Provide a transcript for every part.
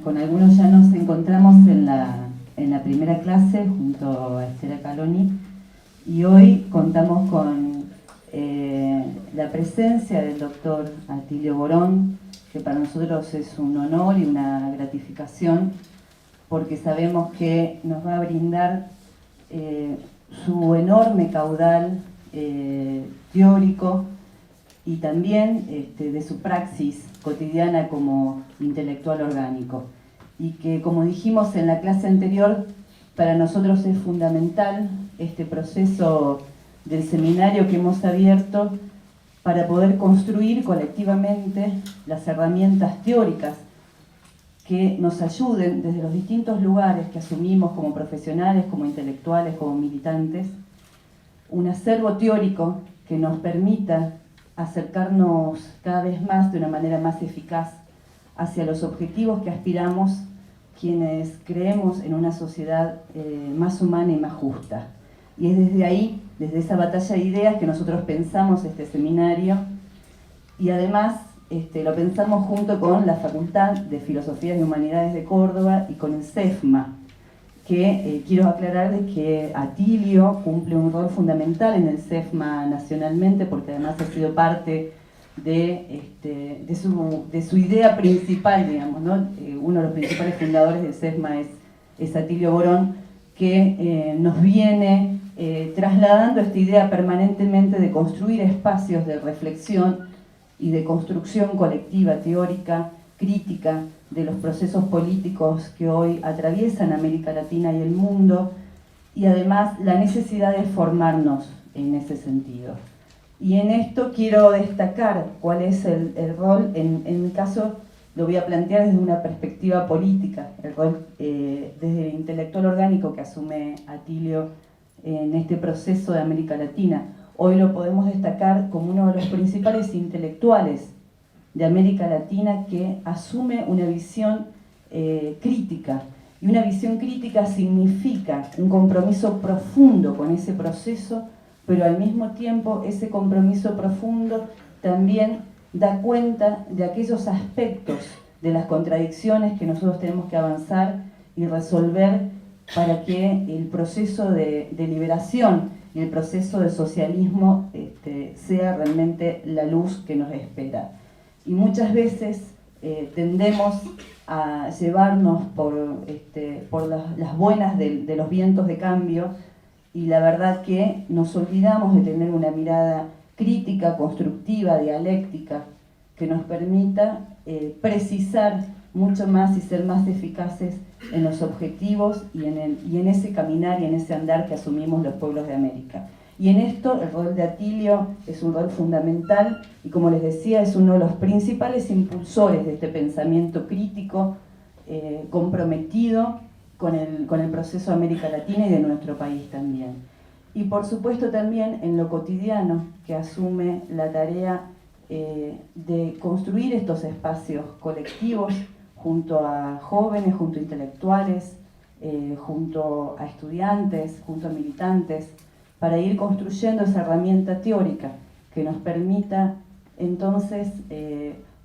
con algunos ya nos encontramos en la primera clase junto a Estela Caloni, y hoy contamos con la presencia del doctor Atilio Borón, que para nosotros es un honor y una gratificación, porque sabemos que nos va a brindar su enorme caudal teórico y también de su praxis cotidiana como intelectual orgánico. Y que, como dijimos en la clase anterior, para nosotros es fundamental este proceso del seminario que hemos abierto para poder construir colectivamente las herramientas teóricas que nos ayuden desde los distintos lugares que asumimos como profesionales, como intelectuales, como militantes, un acervo teórico que nos permita acercarnos cada vez más de una manera más eficaz hacia los objetivos que aspiramos quienes creemos en una sociedad más humana y más justa. Y es desde ahí, desde esa batalla de ideas, que nosotros pensamos este seminario, y además lo pensamos junto con la Facultad de Filosofías y Humanidades de Córdoba y con el CEFMA, que quiero aclarar de que Atilio cumple un rol fundamental en el CEFMA nacionalmente, porque además ha sido parte de su idea principal, digamos, ¿no? Uno de los principales fundadores del CEFMA es Atilio Borón, que nos viene trasladando esta idea permanentemente de construir espacios de reflexión y de construcción colectiva, teórica, crítica, de los procesos políticos que hoy atraviesan América Latina y el mundo, y además la necesidad de formarnos en ese sentido. Y en esto quiero destacar cuál es el rol, en mi caso lo voy a plantear desde una perspectiva política, el rol desde el intelectual orgánico que asume Atilio en este proceso de América Latina. Hoy lo podemos destacar como uno de los principales intelectuales de América Latina que asume una visión crítica. Y una visión crítica significa un compromiso profundo con ese proceso, pero al mismo tiempo ese compromiso profundo también da cuenta de aquellos aspectos de las contradicciones que nosotros tenemos que avanzar y resolver para que el proceso de liberación y el proceso de socialismo sea realmente la luz que nos espera. Y muchas veces tendemos a llevarnos por las buenas de los vientos de cambio, y la verdad que nos olvidamos de tener una mirada crítica, constructiva, dialéctica, que nos permita precisar mucho más y ser más eficaces en los objetivos y en ese caminar y en ese andar que asumimos los pueblos de América. Y en esto el rol de Atilio es un rol fundamental y, como les decía, es uno de los principales impulsores de este pensamiento crítico comprometido con el proceso de América Latina y de nuestro país también. Y por supuesto también en lo cotidiano, que asume la tarea de construir estos espacios colectivos junto a jóvenes, junto a intelectuales, junto a estudiantes, junto a militantes, para ir construyendo esa herramienta teórica que nos permita entonces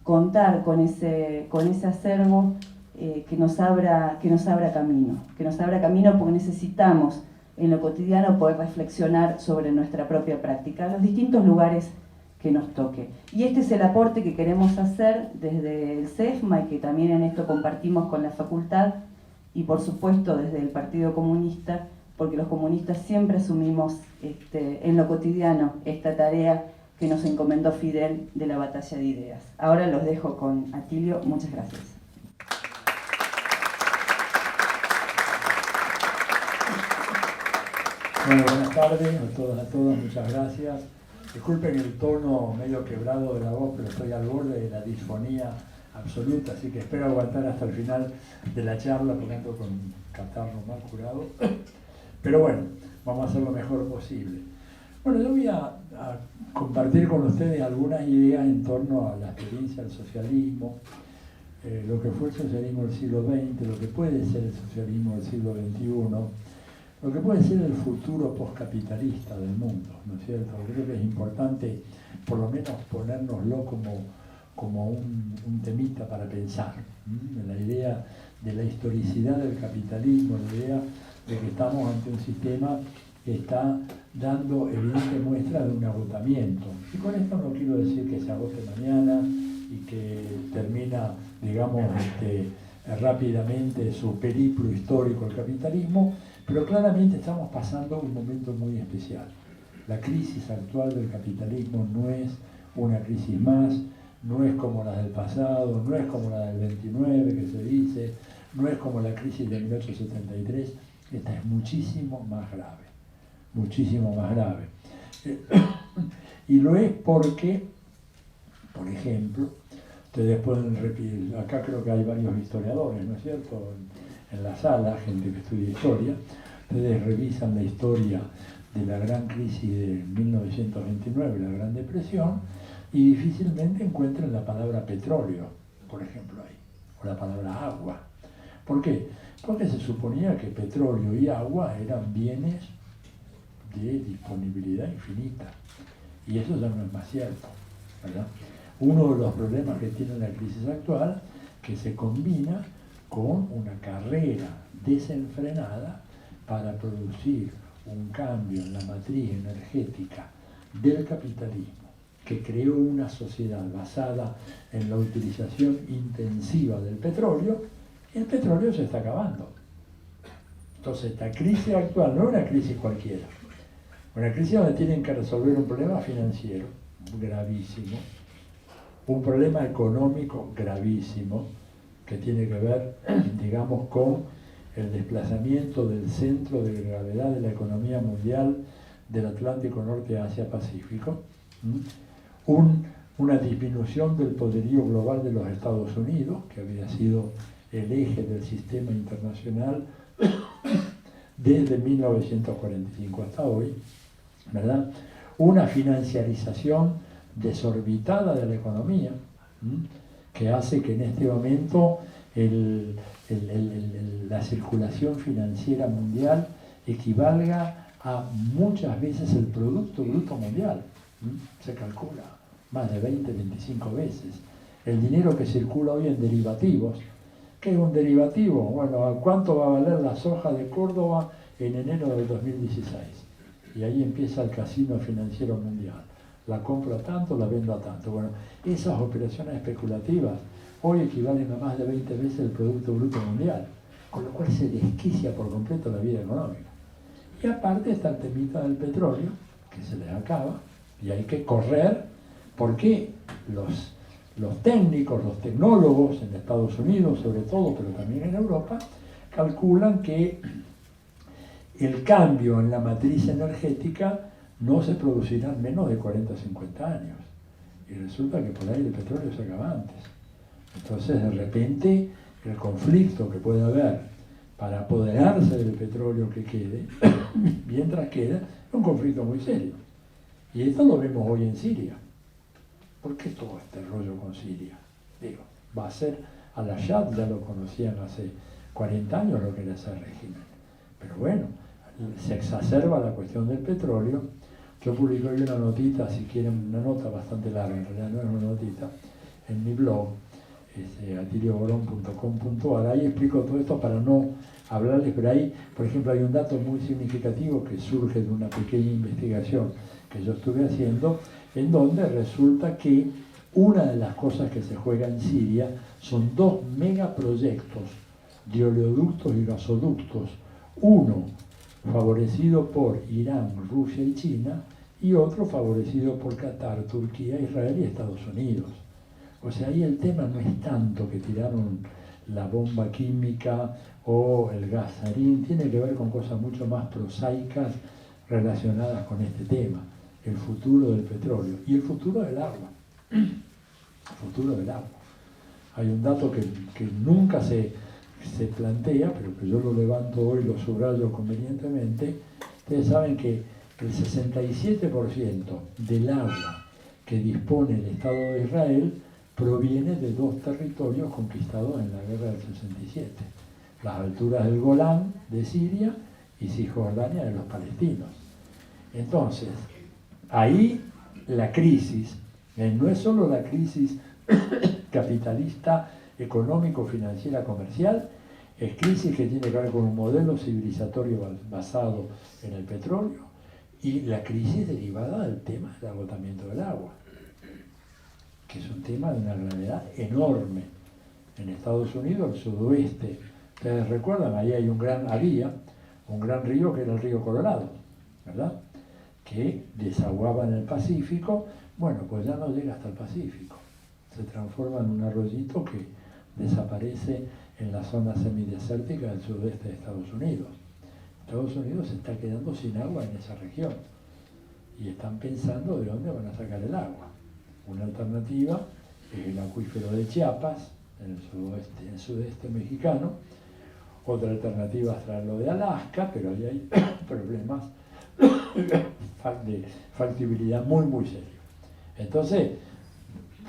contar con ese acervo que nos abra camino, porque necesitamos en lo cotidiano poder reflexionar sobre nuestra propia práctica, los distintos lugares que nos toque. Y este es el aporte que queremos hacer desde el CEFMA y que también en esto compartimos con la facultad y por supuesto desde el Partido Comunista, porque los comunistas siempre asumimos en lo cotidiano esta tarea que nos encomendó Fidel de la batalla de ideas. Ahora los dejo con Atilio. Muchas gracias. Bueno, buenas tardes a todos, a todas, muchas gracias. Disculpen el tono medio quebrado de la voz, pero estoy al borde de la disfonía absoluta, así que espero aguantar hasta el final de la charla, porque ando con catarro mal curado. Pero bueno, vamos a hacer lo mejor posible. Bueno, yo voy a compartir con ustedes algunas ideas en torno a la experiencia del socialismo, lo que fue el socialismo del siglo XX, lo que puede ser el socialismo del siglo XXI, lo que puede ser el futuro postcapitalista del mundo, ¿no es cierto? Creo que es importante por lo menos ponérnoslo como un temita para pensar. La idea de la historicidad del capitalismo, la idea de que estamos ante un sistema que está dando evidente muestra de un agotamiento. Y con esto no quiero decir que se agote mañana y que termina, digamos, rápidamente su periplo histórico el capitalismo, pero claramente estamos pasando un momento muy especial. La crisis actual del capitalismo no es una crisis más, no es como la del pasado, no es como la del 29 que se dice, no es como la crisis de 1873, esta es muchísimo más grave, muchísimo más grave. Y lo es porque, por ejemplo, ustedes pueden repetir, acá creo que hay varios historiadores, ¿no es cierto?, en la sala, gente que estudia historia, ustedes revisan la historia de la gran crisis de 1929, la Gran Depresión, y difícilmente encuentran la palabra petróleo, por ejemplo, ahí, o la palabra agua. ¿Por qué? Porque se suponía que petróleo y agua eran bienes de disponibilidad infinita, y eso ya no es más cierto, ¿verdad? Uno de los problemas que tiene la crisis actual, que se combina con una carrera desenfrenada para producir un cambio en la matriz energética del capitalismo, que creó una sociedad basada en la utilización intensiva del petróleo, y el petróleo se está acabando. Entonces, esta crisis actual no es una crisis cualquiera, una crisis donde tienen que resolver un problema financiero gravísimo, un problema económico gravísimo, que tiene que ver, digamos, con el desplazamiento del centro de gravedad de la economía mundial del Atlántico Norte a Asia-Pacífico, una disminución del poderío global de los Estados Unidos, que había sido el eje del sistema internacional desde 1945 hasta hoy, ¿verdad? Una financiarización desorbitada de la economía, que hace que en este momento la circulación financiera mundial equivalga a muchas veces el Producto Bruto Mundial. Se calcula más de 20, 25 veces. El dinero que circula hoy en derivativos. ¿Qué es un derivativo? Bueno, ¿cuánto va a valer la soja de Córdoba en enero del 2016? Y ahí empieza el casino financiero mundial. La compro a tanto, la vendo a tanto. Bueno, esas operaciones especulativas hoy equivalen a más de 20 veces el Producto Bruto Mundial, con lo cual se desquicia por completo la vida económica. Y aparte está el temita del petróleo, que se les acaba, y hay que correr, porque los técnicos, los tecnólogos en Estados Unidos sobre todo, pero también en Europa, calculan que el cambio en la matriz energética no se producirá en menos de 40 o 50 años. Y resulta que por ahí el petróleo se acaba antes. Entonces, de repente, el conflicto que puede haber para apoderarse del petróleo que quede, mientras queda, es un conflicto muy serio. Y esto lo vemos hoy en Siria. ¿Por qué todo este rollo con Siria? Digo, va a ser al-Assad, ya lo conocían hace 40 años lo que era ese régimen. Pero bueno, se exacerba la cuestión del petróleo. Yo publico hoy una notita, si quieren, una nota bastante larga, en realidad no es una notita, en mi blog, atilioborón.com.ar. Ahí explico todo esto para no hablarles, pero ahí, por ejemplo, hay un dato muy significativo que surge de una pequeña investigación que yo estuve haciendo, en donde resulta que una de las cosas que se juega en Siria son dos megaproyectos de oleoductos y gasoductos, uno favorecido por Irán, Rusia y China, y otro favorecido por Qatar, Turquía, Israel y Estados Unidos. O sea, ahí el tema no es tanto que tiraron la bomba química o el gas sarín, tiene que ver con cosas mucho más prosaicas relacionadas con este tema, el futuro del petróleo y el futuro del agua. El futuro del agua. Hay un dato que nunca se plantea, pero que yo lo levanto hoy, lo subrayo convenientemente. Ustedes saben que el 67% del agua que dispone el Estado de Israel proviene de dos territorios conquistados en la guerra del 67, las alturas del Golán de Siria y Cisjordania de los palestinos. Entonces, ahí la crisis no es solo la crisis capitalista, económico, financiera, comercial, es crisis que tiene que ver con un modelo civilizatorio basado en el petróleo y la crisis derivada del tema del agotamiento del agua, que es un tema de una gravedad enorme. En Estados Unidos, el sudoeste, ustedes recuerdan, ahí hay había un gran río que era el río Colorado, ¿verdad? Que desaguaba en el Pacífico. Bueno, pues ya no llega hasta el Pacífico, se transforma en un arroyito que desaparece en la zona semidesértica del sudeste de Estados Unidos. Estados Unidos se está quedando sin agua en esa región y están pensando de dónde van a sacar el agua. Una alternativa es el acuífero de Chiapas, en el sudeste mexicano. Otra alternativa es traerlo de Alaska, pero ahí hay problemas de factibilidad muy, muy serios. Entonces,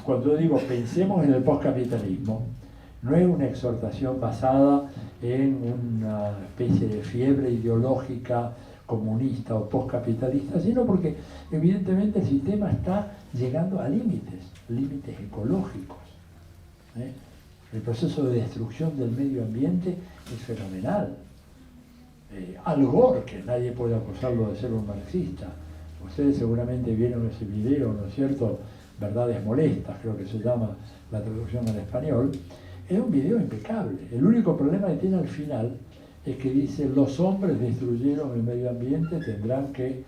cuando yo digo pensemos en el postcapitalismo, no es una exhortación basada en una especie de fiebre ideológica comunista o postcapitalista, sino porque evidentemente el sistema está llegando a límites ecológicos. El proceso de destrucción del medio ambiente es fenomenal. Al Gore, que nadie puede acusarlo de ser un marxista, ustedes seguramente vieron ese video, ¿no es cierto? Verdades molestas, creo que se llama la traducción al español. Es un video impecable. El único problema que tiene al final es que dice: los hombres destruyeron el medio ambiente, tendrán que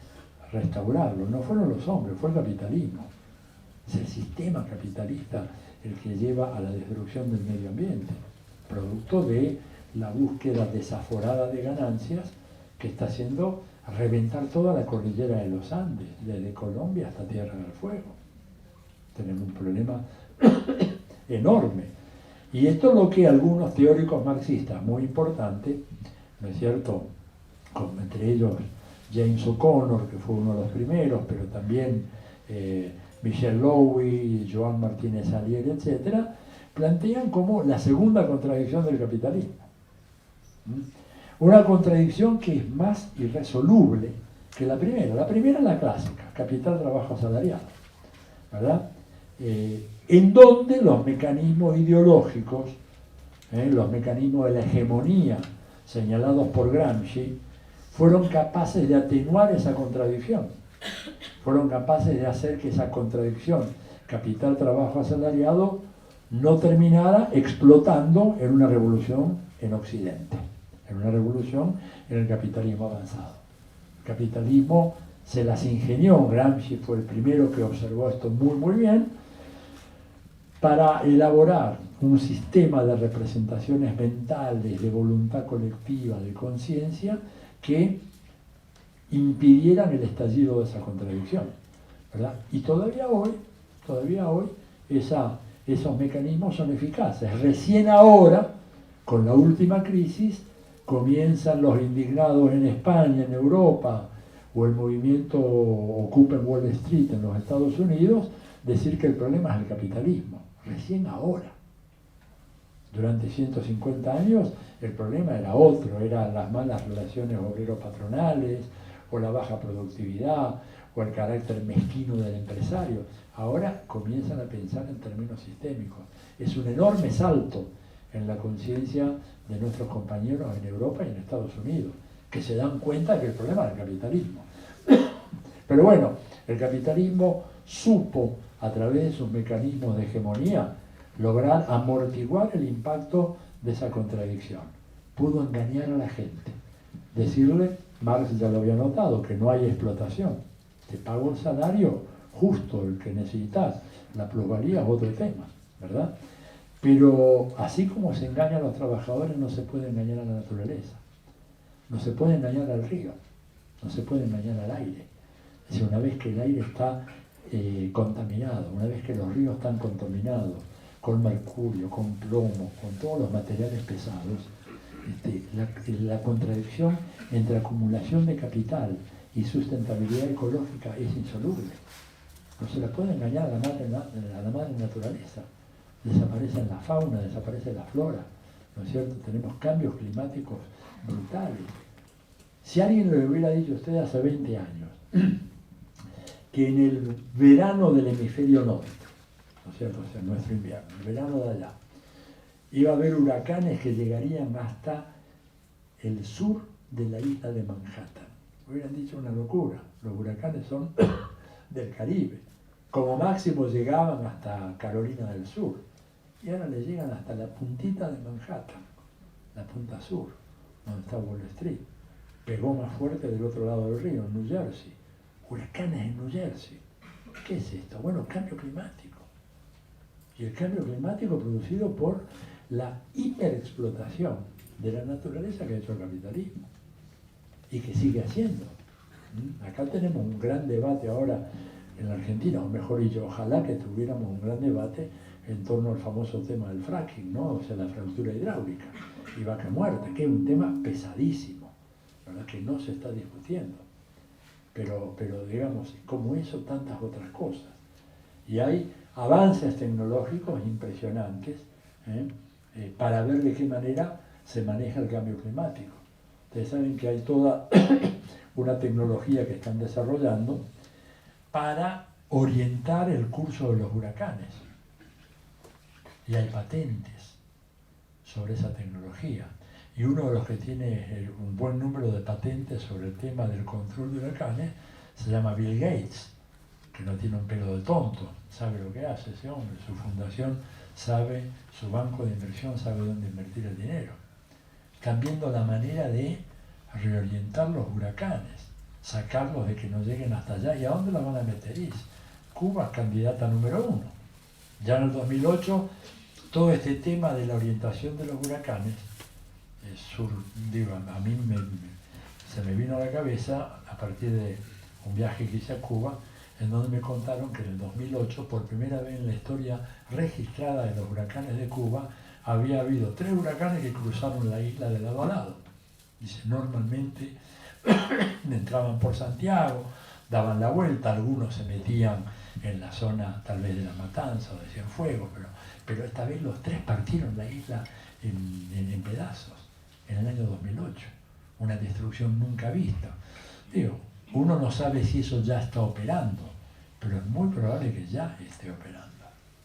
restaurarlo. No fueron los hombres, fue el capitalismo. Es el sistema capitalista el que lleva a la destrucción del medio ambiente, producto de la búsqueda desaforada de ganancias que está haciendo reventar toda la cordillera de los Andes, desde Colombia hasta Tierra del Fuego. Tenemos un problema enorme. Y esto es lo que algunos teóricos marxistas muy importantes, ¿no es cierto?, como entre ellos James O'Connor, que fue uno de los primeros, pero también Michel Lowy, Joan Martínez Alier, etc., plantean como la segunda contradicción del capitalismo. Una contradicción que es más irresoluble que la primera. La primera es la clásica, capital, trabajo, asalariado, ¿verdad? En donde los mecanismos ideológicos, los mecanismos de la hegemonía señalados por Gramsci, fueron capaces de atenuar esa contradicción, fueron capaces de hacer que esa contradicción capital, trabajo, asalariado no terminara explotando en una revolución en Occidente, en una revolución en el capitalismo avanzado. El capitalismo se las ingenió, Gramsci fue el primero que observó esto muy, muy bien, para elaborar un sistema de representaciones mentales, de voluntad colectiva, de conciencia, que impidieran el estallido de esa contradicción, ¿verdad? Y todavía hoy esos mecanismos son eficaces. Recién ahora, con la última crisis, comienzan los indignados en España, en Europa, o el movimiento Ocupen Wall Street en los Estados Unidos, decir que el problema es el capitalismo. Recién ahora. Durante 150 años el problema era otro, eran las malas relaciones obrero-patronales, o la baja productividad, o el carácter mezquino del empresario. Ahora comienzan a pensar en términos sistémicos. Es un enorme salto en la conciencia de nuestros compañeros en Europa y en Estados Unidos, que se dan cuenta que el problema es el capitalismo. Pero bueno, el capitalismo supo, a través de sus mecanismos de hegemonía, lograr amortiguar el impacto de esa contradicción. Pudo engañar a la gente, decirle, Marx ya lo había notado, que no hay explotación, te pago el salario justo, el que necesitas, la plusvalía es otro tema, ¿verdad? Pero así como se engaña a los trabajadores, no se puede engañar a la naturaleza, no se puede engañar al río, no se puede engañar al aire. Es decir, una vez que el aire está contaminado, una vez que los ríos están contaminados con mercurio, con plomo, con todos los materiales pesados, la contradicción entre acumulación de capital y sustentabilidad ecológica es insoluble. No se la puede engañar a la madre naturaleza. Desaparece la fauna, desaparece la flora, ¿no es cierto? Tenemos cambios climáticos brutales. Si alguien le hubiera dicho a usted hace 20 años que en el verano del hemisferio norte, ¿no es cierto? O sea, nuestro invierno, el verano de allá. Iba a haber huracanes que llegarían hasta el sur de la isla de Manhattan. Hubieran dicho una locura, los huracanes son del Caribe. Como máximo llegaban hasta Carolina del Sur. Y ahora le llegan hasta la puntita de Manhattan, la punta sur, donde está Wall Street. Pegó más fuerte del otro lado del río, en New Jersey. Huracanes en New Jersey. ¿Qué es esto? Bueno, cambio climático. Y el cambio climático producido por la hiperexplotación de la naturaleza que ha hecho el capitalismo y que sigue haciendo. Acá tenemos un gran debate ahora en la Argentina, o mejor dicho, ojalá que tuviéramos un gran debate en torno al famoso tema del fracking, ¿no? O sea, la fractura hidráulica y vaca muerta, que es un tema pesadísimo, ¿verdad? Que no se está discutiendo. Pero digamos, como eso, tantas otras cosas. Y hay avances tecnológicos impresionantes para ver de qué manera se maneja el cambio climático. Ustedes saben que hay toda una tecnología que están desarrollando para orientar el curso de los huracanes. Y hay patentes sobre esa tecnología. Y uno de los que tiene un buen número de patentes sobre el tema del control de huracanes se llama Bill Gates, que no tiene un pelo de tonto, sabe lo que hace ese hombre, su fundación sabe, su banco de inversión sabe dónde invertir el dinero. Están viendo la manera de reorientar los huracanes, sacarlos de que no lleguen hasta allá. ¿Y a dónde los van a meter? Cuba es candidata número 1. Ya en el 2008, todo este tema de la orientación de los huracanes, a mí se me vino a la cabeza a partir de un viaje que hice a Cuba, en donde me contaron que en el 2008, por primera vez en la historia registrada de los huracanes de Cuba, había habido 3 huracanes que cruzaron la isla de lado a lado. Dice, normalmente entraban por Santiago, daban la vuelta, algunos se metían en la zona tal vez de La Matanza o de Cienfuegos, pero esta vez los 3 partieron la isla en pedazos, en el año 2008. Una destrucción nunca vista. Digo, uno no sabe si eso ya está operando, pero es muy probable que ya esté operando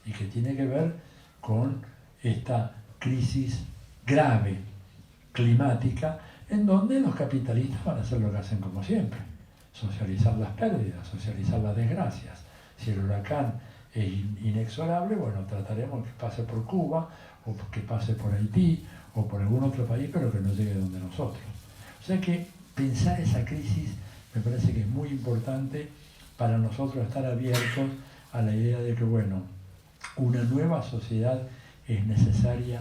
y que tiene que ver con esta crisis grave climática en donde los capitalistas van a hacer lo que hacen como siempre, socializar las pérdidas, socializar las desgracias. Si el huracán es inexorable, bueno, trataremos que pase por Cuba o que pase por Haití o por algún otro país, pero que no llegue donde nosotros. O sea que pensar esa crisis me parece que es muy importante para nosotros estar abiertos a la idea de que, bueno, una nueva sociedad es necesaria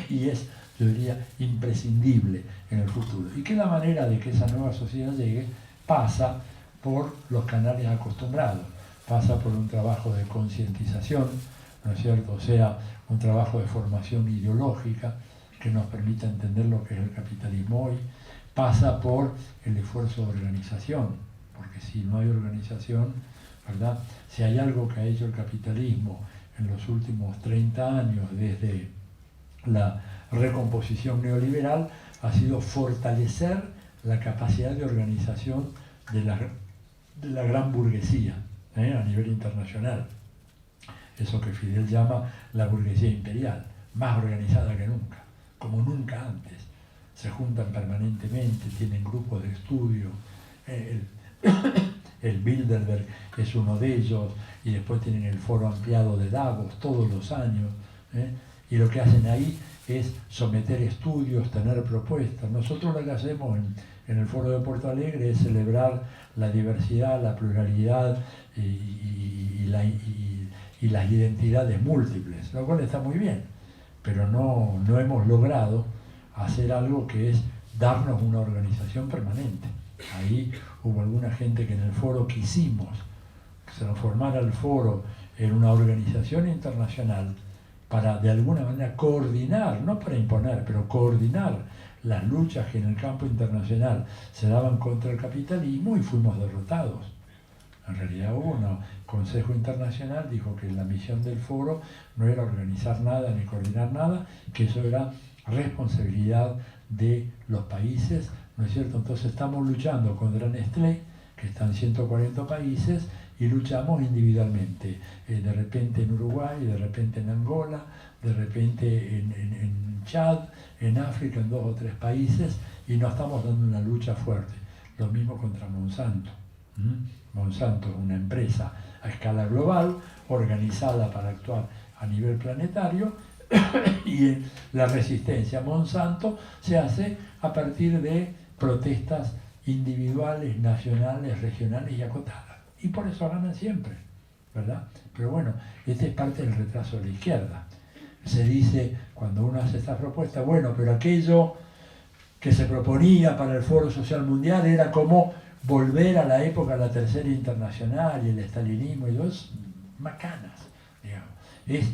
y es, yo diría, imprescindible en el futuro. Y que la manera de que esa nueva sociedad llegue pasa por los canales acostumbrados, pasa por un trabajo de concientización, ¿no es cierto? O sea, un trabajo de formación ideológica que nos permita entender lo que es el capitalismo hoy, pasa por el esfuerzo de organización, porque si no hay organización, ¿verdad? Si hay algo que ha hecho el capitalismo en los últimos 30 años, desde la recomposición neoliberal, ha sido fortalecer la capacidad de organización de la gran burguesía a nivel internacional. Eso que Fidel llama la burguesía imperial, más organizada que nunca, como nunca antes. Se juntan permanentemente, tienen grupos de estudio. El Bilderberg es uno de ellos, y después tienen el foro ampliado de Davos todos los años, y lo que hacen ahí es someter estudios, tener propuestas. Nosotros lo que hacemos en el foro de Porto Alegre es celebrar la diversidad, la pluralidad y las identidades múltiples, lo cual está muy bien, pero no hemos logrado hacer algo que es darnos una organización permanente. Ahí hubo alguna gente que en el foro quisimos que se transformara el foro en una organización internacional para de alguna manera coordinar, no para imponer, pero coordinar las luchas que en el campo internacional se daban contra el capitalismo, y fuimos derrotados. En realidad hubo un consejo internacional, dijo que la misión del foro no era organizar nada ni coordinar nada, que eso era responsabilidad de los países, ¿no es cierto? Entonces estamos luchando contra Nestlé, que está en 140 países, y luchamos individualmente, de repente en Uruguay, de repente en Angola, de repente en Chad, en África, en 2 o 3 países, y nos estamos dando una lucha fuerte. Lo mismo contra Monsanto. Monsanto es una empresa a escala global, organizada para actuar a nivel planetario, y la resistencia a Monsanto se hace a partir de protestas individuales, nacionales, regionales y acotadas. Y por eso ganan siempre, ¿verdad? Pero bueno, este es parte del retraso de la izquierda. Se dice, cuando uno hace esta propuesta, bueno, pero aquello que se proponía para el Foro Social Mundial era como volver a la época de la Tercera Internacional y el estalinismo y dos macanas, digamos. Es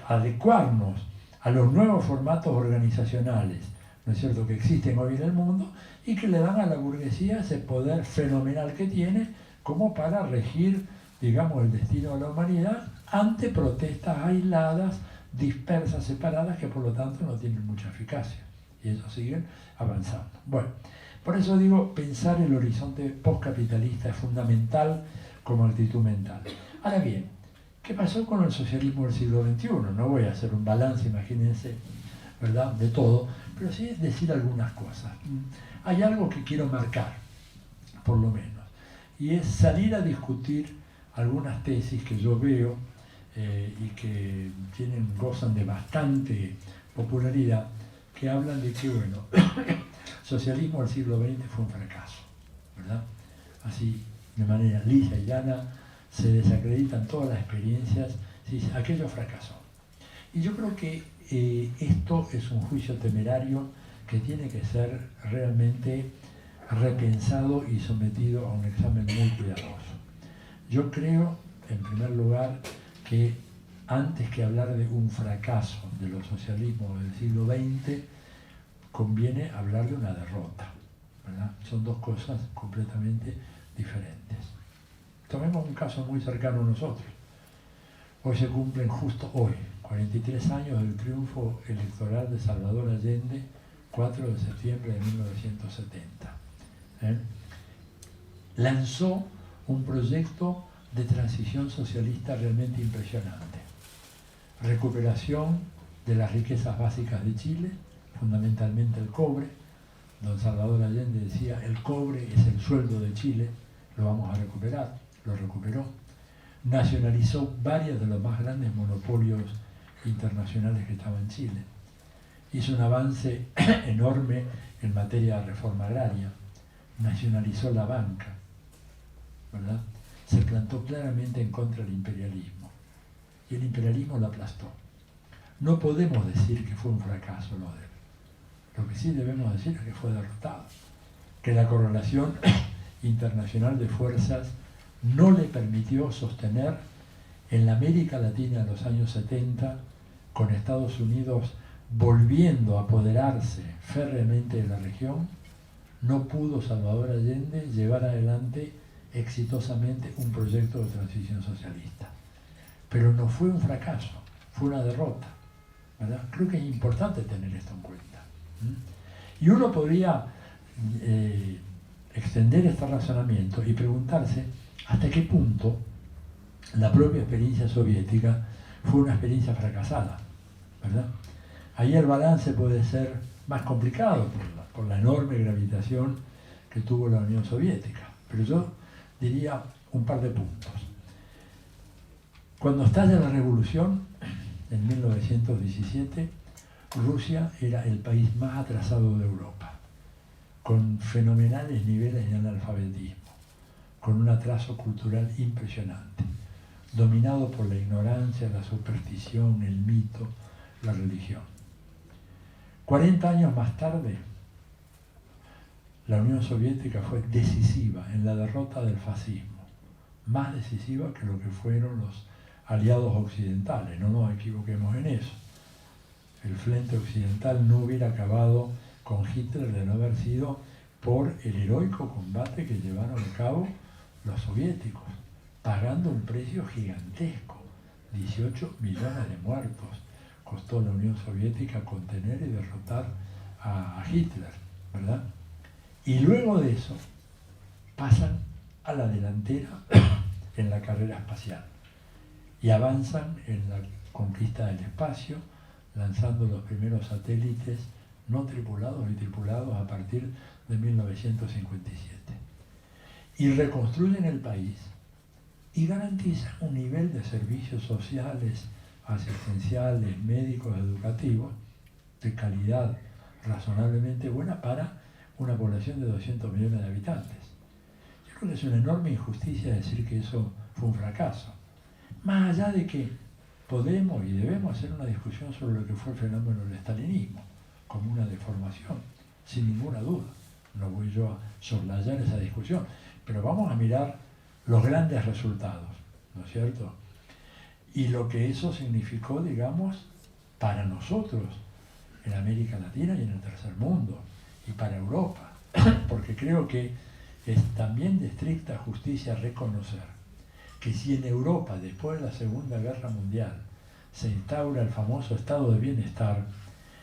adecuarnos a los nuevos formatos organizacionales, ¿no es cierto?, que existen hoy en el mundo y que le dan a la burguesía ese poder fenomenal que tiene como para regir, digamos, el destino de la humanidad ante protestas aisladas, dispersas, separadas, que por lo tanto no tienen mucha eficacia. Y ellos siguen avanzando. Bueno, por eso digo, pensar el horizonte postcapitalista es fundamental como actitud mental. Ahora bien, ¿qué pasó con el socialismo del siglo XXI? No voy a hacer un balance, imagínense, ¿verdad?, de todo, pero sí decir algunas cosas. Hay algo que quiero marcar, por lo menos, y es salir a discutir algunas tesis que yo veo y que gozan de bastante popularidad, que hablan de que, bueno, el socialismo del siglo XX fue un fracaso, ¿verdad? Así, de manera lisa y llana, se desacreditan todas las experiencias, se dice, aquello fracasó. Y yo creo que esto es un juicio temerario que tiene que ser realmente repensado y sometido a un examen muy cuidadoso. Yo creo, en primer lugar, que antes que hablar de un fracaso de los socialismos del siglo XX, conviene hablar de una derrota, ¿verdad? Son dos cosas completamente diferentes. Tomemos un caso muy cercano a nosotros. Hoy se cumplen justo hoy, 43 años del triunfo electoral de Salvador Allende, 4 de septiembre de 1970. Lanzó un proyecto de transición socialista realmente impresionante. Recuperación de las riquezas básicas de Chile, fundamentalmente el cobre. Don Salvador Allende decía, el cobre es el sueldo de Chile, lo vamos a recuperar, lo recuperó. Nacionalizó varios de los más grandes monopolios internacionales que estaban en Chile. Hizo un avance enorme en materia de reforma agraria. Nacionalizó la banca, ¿verdad? Se plantó claramente en contra del imperialismo. Y el imperialismo lo aplastó. No podemos decir que fue un fracaso lo de él. Lo que sí debemos decir es que fue derrotado. Que la correlación internacional de fuerzas no le permitió sostener en la América Latina de los años 70, con Estados Unidos volviendo a apoderarse férreamente de la región, no pudo Salvador Allende llevar adelante exitosamente un proyecto de transición socialista. Pero no fue un fracaso, fue una derrota, ¿verdad? Creo que es importante tener esto en cuenta. Y uno podría extender este razonamiento y preguntarse hasta qué punto la propia experiencia soviética fue una experiencia fracasada, ¿verdad? Ahí el balance puede ser más complicado por la enorme gravitación que tuvo la Unión Soviética, pero yo diría un par de puntos. Cuando estalla la revolución, en 1917, Rusia era el país más atrasado de Europa, con fenomenales niveles de analfabetismo, con un atraso cultural impresionante, dominado por la ignorancia, la superstición, el mito, la religión. 40 años más tarde, la Unión Soviética fue decisiva en la derrota del fascismo, más decisiva que lo que fueron los aliados occidentales, no nos equivoquemos en eso. El frente occidental no hubiera acabado con Hitler de no haber sido por el heroico combate que llevaron a cabo los soviéticos, pagando un precio gigantesco, 18 millones de muertos costó la Unión Soviética contener y derrotar a Hitler, ¿verdad? Y luego de eso pasan a la delantera en la carrera espacial y avanzan en la conquista del espacio, lanzando los primeros satélites no tripulados y tripulados a partir de 1957. Y reconstruyen el país y garantizan un nivel de servicios sociales, asistenciales, médicos, educativos, de calidad razonablemente buena para una población de 200 millones de habitantes. Yo creo que es una enorme injusticia decir que eso fue un fracaso. Más allá de que podemos y debemos hacer una discusión sobre lo que fue el fenómeno del estalinismo, como una deformación, sin ninguna duda. No voy yo a soslayar esa discusión, pero vamos a mirar los grandes resultados, ¿no es cierto? Y lo que eso significó, digamos, para nosotros, en América Latina y en el tercer mundo, y para Europa, porque creo que es también de estricta justicia reconocer que si en Europa, después de la Segunda Guerra Mundial, se instaura el famoso estado de bienestar,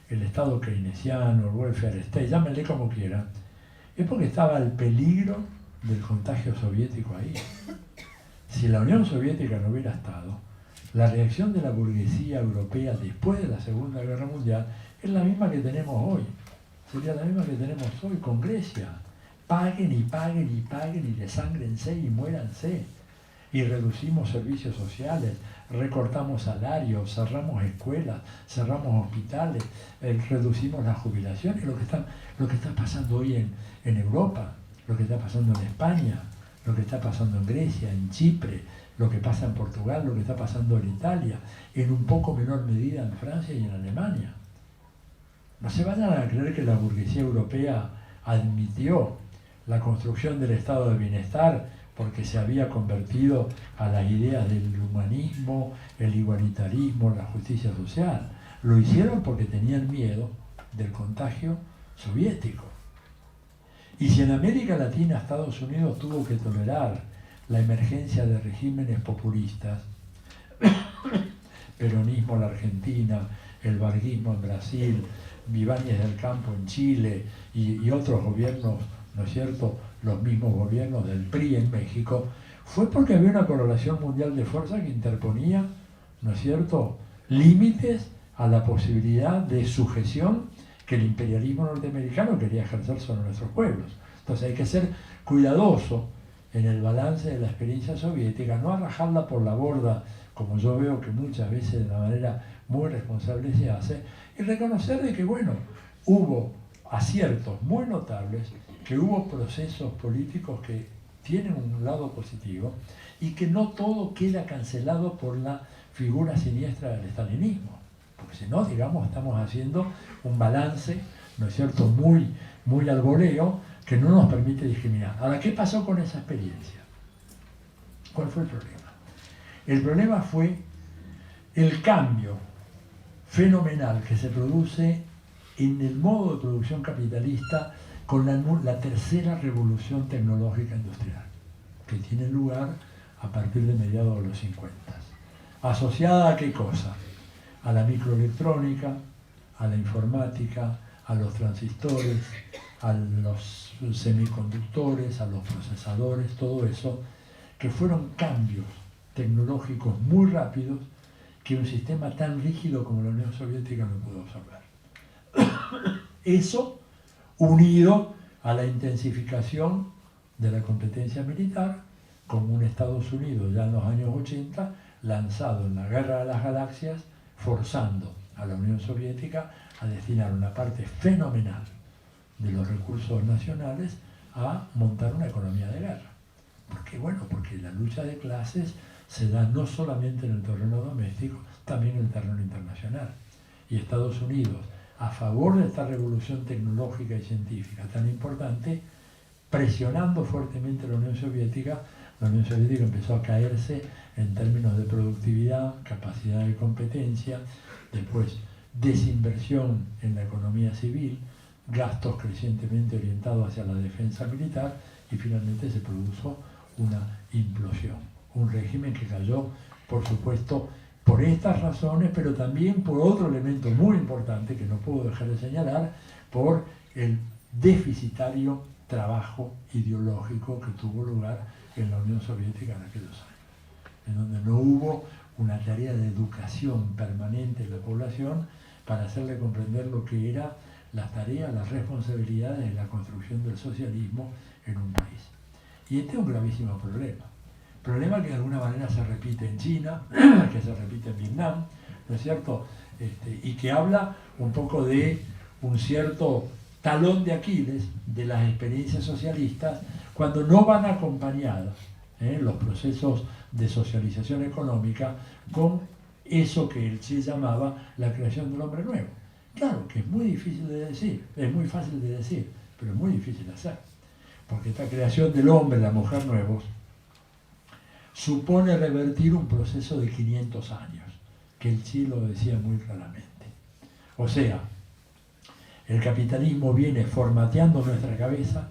el estado keynesiano, el welfare state, llámenle como quieran, es porque estaba el peligro del contagio soviético ahí. Si la Unión Soviética no hubiera estado, la reacción de la burguesía europea después de la Segunda Guerra Mundial es la misma que tenemos hoy. Sería la misma que tenemos hoy con Grecia. Paguen y paguen y paguen y desángrense y muéranse. Y reducimos servicios sociales, recortamos salarios, cerramos escuelas, cerramos hospitales, reducimos las jubilaciones, lo que está pasando hoy en Europa, lo que está pasando en España, lo que está pasando en Grecia, en Chipre, lo que pasa en Portugal, lo que está pasando en Italia, en un poco menor medida en Francia y en Alemania. No se vayan a creer que la burguesía europea admitió la construcción del estado de bienestar porque se había convertido a las ideas del humanismo, el igualitarismo, la justicia social. Lo hicieron porque tenían miedo del contagio soviético. Y si en América Latina Estados Unidos tuvo que tolerar la emergencia de regímenes populistas, peronismo en la Argentina, el varguismo en Brasil, Ibáñez del Campo en Chile y otros gobiernos, ¿no es cierto?, los mismos gobiernos del PRI en México, fue porque había una correlación mundial de fuerza que interponía, ¿no es cierto?, límites a la posibilidad de sujeción que el imperialismo norteamericano quería ejercer sobre nuestros pueblos. Entonces hay que ser cuidadoso en el balance de la experiencia soviética, no arrojarla por la borda, como yo veo que muchas veces de una manera muy responsable se hace, y reconocer de que, bueno, hubo aciertos muy notables, que hubo procesos políticos que tienen un lado positivo y que no todo queda cancelado por la figura siniestra del estalinismo. Porque si no, digamos, estamos haciendo un balance, ¿no es cierto?, muy al voleo, que no nos permite discriminar. Ahora, ¿qué pasó con esa experiencia? ¿Cuál fue el problema? El problema fue el cambio fenomenal que se produce en el modo de producción capitalista con la tercera revolución tecnológica industrial, que tiene lugar a partir de mediados de los 50. ¿Asociada a qué cosa? A la microelectrónica, a la informática, a los transistores, a los semiconductores, a los procesadores, todo eso, que fueron cambios tecnológicos muy rápidos que un sistema tan rígido como la Unión Soviética no pudo absorber. Eso unido a la intensificación de la competencia militar, con un Estados Unidos ya en los años 80 lanzado en la Guerra de las Galaxias, forzando a la Unión Soviética a destinar una parte fenomenal de los recursos nacionales a montar una economía de guerra. ¿Por qué? Bueno, porque la lucha de clases se da no solamente en el terreno doméstico, también en el terreno internacional. Y Estados Unidos, a favor de esta revolución tecnológica y científica tan importante, presionando fuertemente a la Unión Soviética empezó a caerse en términos de productividad, capacidad de competencia, después desinversión en la economía civil, gastos crecientemente orientados hacia la defensa militar y finalmente se produjo una implosión. Un régimen que cayó, por supuesto, por estas razones, pero también por otro elemento muy importante que no puedo dejar de señalar, por el deficitario trabajo ideológico que tuvo lugar en la Unión Soviética en aquellos años. en donde no hubo una tarea de educación permanente en la población para hacerle comprender lo que era las tareas, las responsabilidades de la construcción del socialismo en un país. Y este es un gravísimo problema. Problema que de alguna manera se repite en China, que se repite en Vietnam, ¿no es cierto? Y que habla un poco de un cierto talón de Aquiles de las experiencias socialistas cuando no van acompañadas los procesos de socialización económica con eso que el Che llamaba la creación del hombre nuevo. Claro que es muy difícil de decir, es muy fácil de decir, pero es muy difícil de hacer, porque esta creación del hombre y la mujer nuevos supone revertir un proceso de 500 años, que el Che lo decía muy claramente. O sea, el capitalismo viene formateando nuestra cabeza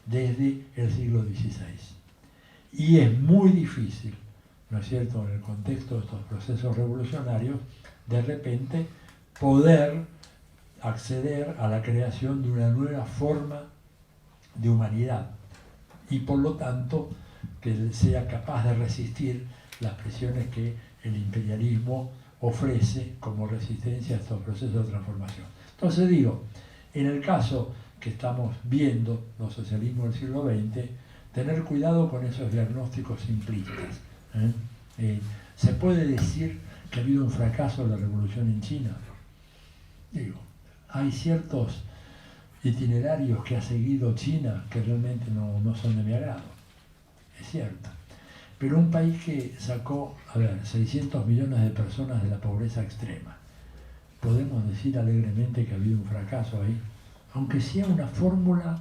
desde el siglo XVI. Y es muy difícil, ¿no es cierto?, en el contexto de estos procesos revolucionarios, de repente poder acceder a la creación de una nueva forma de humanidad y por lo tanto que sea capaz de resistir las presiones que el imperialismo ofrece como resistencia a estos procesos de transformación. Entonces digo, en el caso que estamos viendo los socialismos del siglo XX, tener cuidado con esos diagnósticos simplistas. ¿Se puede decir que ha habido un fracaso de la revolución en China? Digo, hay ciertos itinerarios que ha seguido China que realmente no son de mi agrado, es cierto. Pero un país que sacó, 600 millones de personas de la pobreza extrema, podemos decir alegremente que ha habido un fracaso ahí, aunque sea una fórmula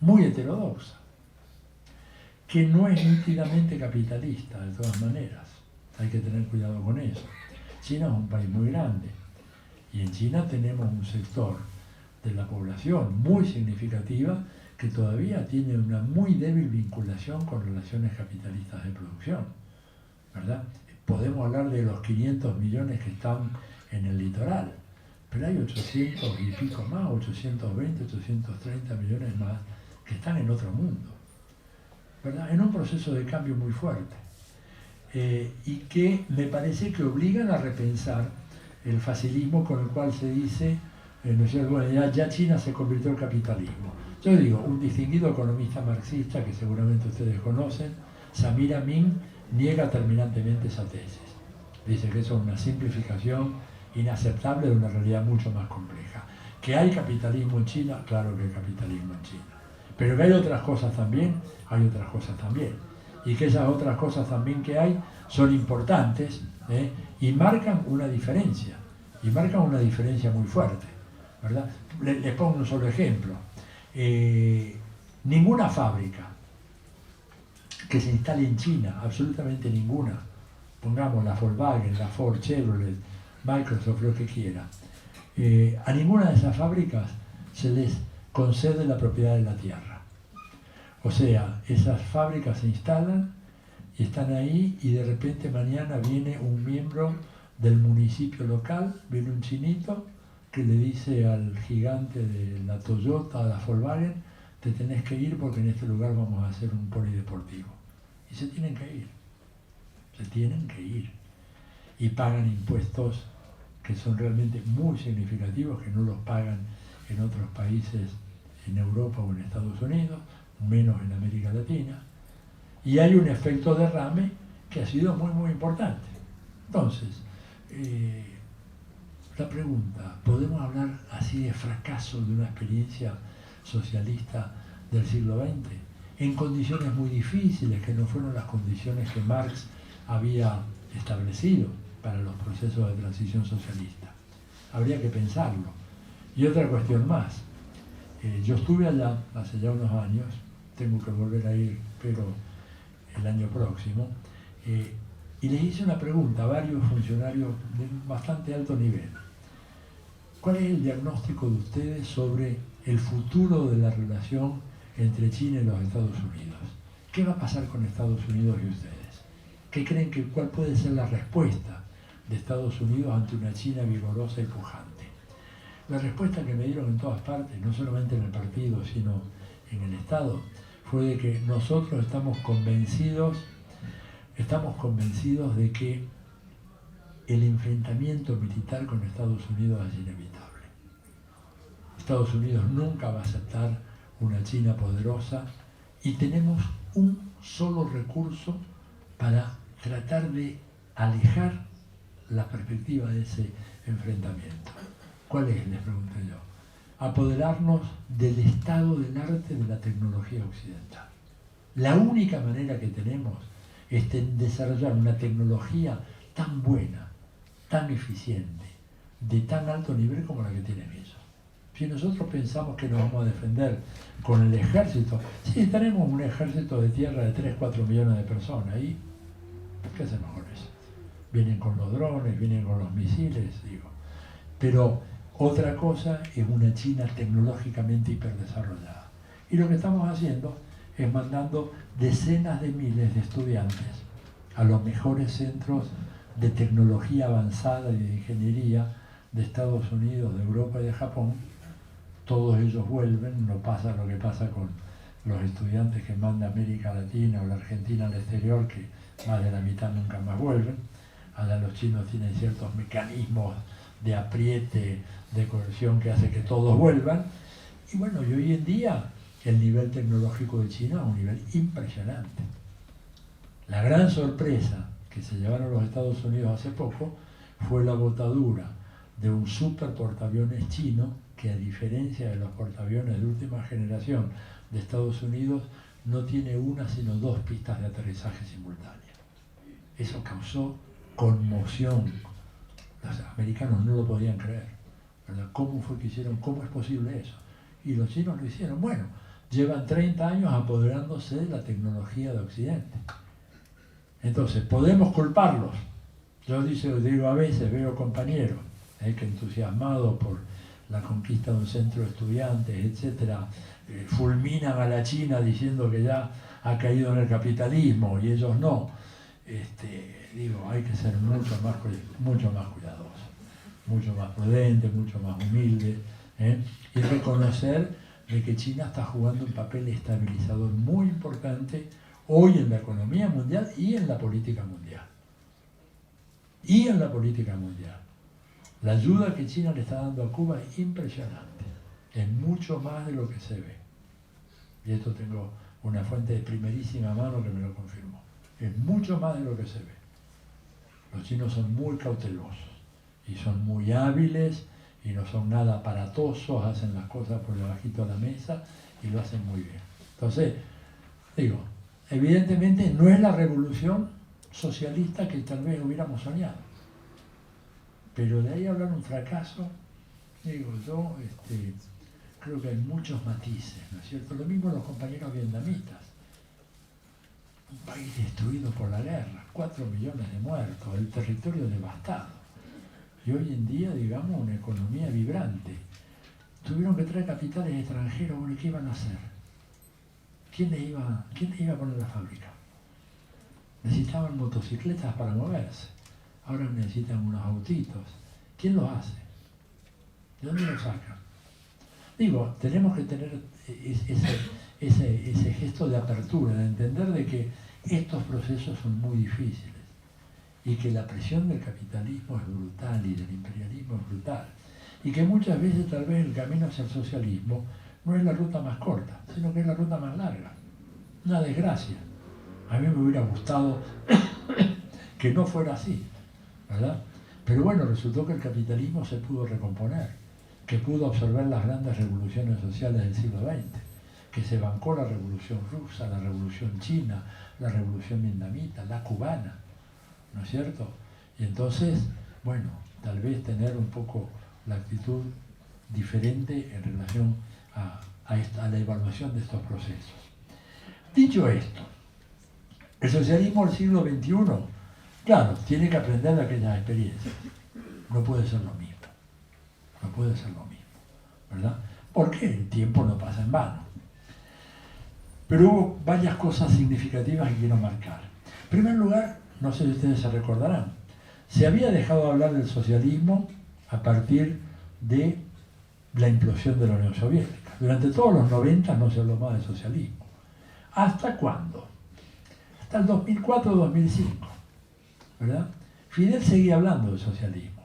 muy heterodoxa, que no es nítidamente capitalista de todas maneras. Hay que tener cuidado con eso. China es un país muy grande y en China tenemos un sector de la población muy significativa que todavía tiene una muy débil vinculación con relaciones capitalistas de producción, ¿verdad? Podemos hablar de los 500 millones que están en el litoral, pero hay 800 y pico más, 820, 830 millones más que están en otro mundo, ¿verdad? En un proceso de cambio muy fuerte y que me parece que obligan a repensar el facilismo con el cual se dice, ¿no es cierto? Bueno, ya China se convirtió en capitalismo. Yo digo, un distinguido economista marxista que seguramente ustedes conocen, Samir Amin, niega terminantemente esa tesis. Dice que eso es una simplificación inaceptable de una realidad mucho más compleja. ¿Que hay capitalismo en China? Claro que hay capitalismo en China. Pero que hay otras cosas también, hay otras cosas también. Y que esas otras cosas también que hay son importantes y marcan una diferencia. Y marcan una diferencia muy fuerte, ¿verdad? Les pongo un solo ejemplo. Ninguna fábrica que se instale en China, absolutamente ninguna, pongamos la Volkswagen, la Ford, Chevrolet, Microsoft, lo que quiera, a ninguna de esas fábricas se les concede la propiedad de la tierra. O sea, esas fábricas se instalan y están ahí y de repente mañana viene un miembro del municipio local, viene un chinito que le dice al gigante de la Toyota, la Volkswagen, te tenés que ir porque en este lugar vamos a hacer un polideportivo. Y se tienen que ir. Se tienen que ir. Y pagan impuestos que son realmente muy significativos, que no los pagan en otros países en Europa o en Estados Unidos, menos en América Latina. Y hay un efecto derrame que ha sido muy, muy importante. Entonces, la pregunta, ¿podemos hablar así de fracaso de una experiencia socialista del siglo XX? En condiciones muy difíciles, que no fueron las condiciones que Marx había establecido para los procesos de transición socialista. Habría que pensarlo. Y otra cuestión más. Yo estuve allá hace ya unos años, tengo que volver a ir, pero el año próximo, y les hice una pregunta a varios funcionarios de bastante alto nivel. ¿Cuál es el diagnóstico de ustedes sobre el futuro de la relación entre China y los Estados Unidos? ¿Qué va a pasar con Estados Unidos y ustedes? ¿Qué creen que cuál puede ser la respuesta de Estados Unidos ante una China vigorosa y pujante? La respuesta que me dieron en todas partes, no solamente en el partido, sino en el Estado, fue de que nosotros estamos convencidos estamos convencidos de que el enfrentamiento militar con Estados Unidos es inevitable. Estados Unidos nunca va a aceptar una China poderosa y tenemos un solo recurso para tratar de alejar la perspectiva de ese enfrentamiento. ¿Cuál es? Les pregunté yo. Apoderarnos del estado del arte de la tecnología occidental. La única manera que tenemos es desarrollar una tecnología tan buena, tan eficiente, de tan alto nivel como la que tienen ellos. Si nosotros pensamos que nos vamos a defender con el ejército, sí, tenemos un ejército de tierra de 3, 4 millones de personas, ¿y qué hacemos con eso? Vienen con los drones, vienen con los misiles, digo. Pero otra cosa es una China tecnológicamente hiperdesarrollada. Y lo que estamos haciendo es mandando decenas de miles de estudiantes a los mejores centros de tecnología avanzada y de ingeniería de Estados Unidos, de Europa y de Japón. Todos ellos vuelven, no pasa lo que pasa con los estudiantes que manda América Latina o la Argentina al exterior, que más de la mitad nunca más vuelven. Allá los chinos tienen ciertos mecanismos de apriete, de coerción que hace que todos vuelvan. Y bueno, y hoy en día el nivel tecnológico de China es un nivel impresionante. La gran sorpresa que se llevaron los Estados Unidos hace poco fue la botadura de un super portaaviones chino que, a diferencia de los portaaviones de última generación de Estados Unidos, no tiene una sino 2 pistas de aterrizaje simultáneas. Eso causó conmoción. Los americanos no lo podían creer, ¿verdad? ¿Cómo fue que hicieron? ¿Cómo es posible eso? Y los chinos lo hicieron. Bueno, llevan 30 años apoderándose de la tecnología de Occidente. Entonces, podemos culparlos. Yo digo a veces, veo compañeros que entusiasmados por la conquista de un centro de estudiantes, etcétera, fulminan a la China diciendo que ya ha caído en el capitalismo y ellos no. Digo, hay que ser mucho más cuidadosos, mucho más prudentes, mucho más humildes, y reconocer de que China está jugando un papel estabilizador muy importante hoy en la economía mundial y en la política mundial. La ayuda que China le está dando a Cuba es impresionante, es mucho más de lo que se ve. Y esto tengo una fuente de primerísima mano que me lo confirmó. Es mucho más de lo que se ve. Los chinos son muy cautelosos y son muy hábiles y no son nada aparatosos, hacen las cosas por debajito de la mesa y lo hacen muy bien. Entonces, digo, evidentemente no es la revolución socialista que tal vez hubiéramos soñado. Pero de ahí hablar un fracaso, digo, yo creo que hay muchos matices, ¿no es cierto? Lo mismo los compañeros vietnamitas. Un país destruido por la guerra, 4 millones de muertos, el territorio devastado. Y hoy en día, digamos, una economía vibrante. Tuvieron que traer capitales extranjeros, bueno, ¿qué iban a hacer? ¿Quién les iba a poner la fábrica? Necesitaban motocicletas para moverse. Ahora necesitan unos autitos. ¿Quién los hace? ¿De dónde los sacan? Digo, tenemos que tener ese gesto de apertura, de entender de que estos procesos son muy difíciles y que la presión del capitalismo es brutal y del imperialismo es brutal y que muchas veces tal vez el camino hacia el socialismo no es la ruta más corta, sino que es la ruta más larga. Una desgracia. A mí me hubiera gustado que no fuera así, ¿verdad? Pero bueno, resultó que el capitalismo se pudo recomponer, que pudo absorber las grandes revoluciones sociales del siglo XX, que se bancó la revolución rusa, la revolución china, la revolución vietnamita, la cubana, ¿no es cierto? Y entonces, bueno, tal vez tener un poco la actitud diferente en relación a la evaluación de estos procesos. Dicho esto, el socialismo del siglo XXI, claro, tiene que aprender de aquellas experiencias. No puede ser lo mismo. No puede ser lo mismo, ¿verdad? Porque el tiempo no pasa en vano. Pero hubo varias cosas significativas que quiero marcar. En primer lugar, no sé si ustedes se recordarán, se había dejado de hablar del socialismo a partir de la implosión de la Unión Soviética. Durante todos los 90 no se habló más de socialismo. ¿Hasta cuándo? hasta el 2004-2005, ¿verdad? Fidel seguía hablando de socialismo,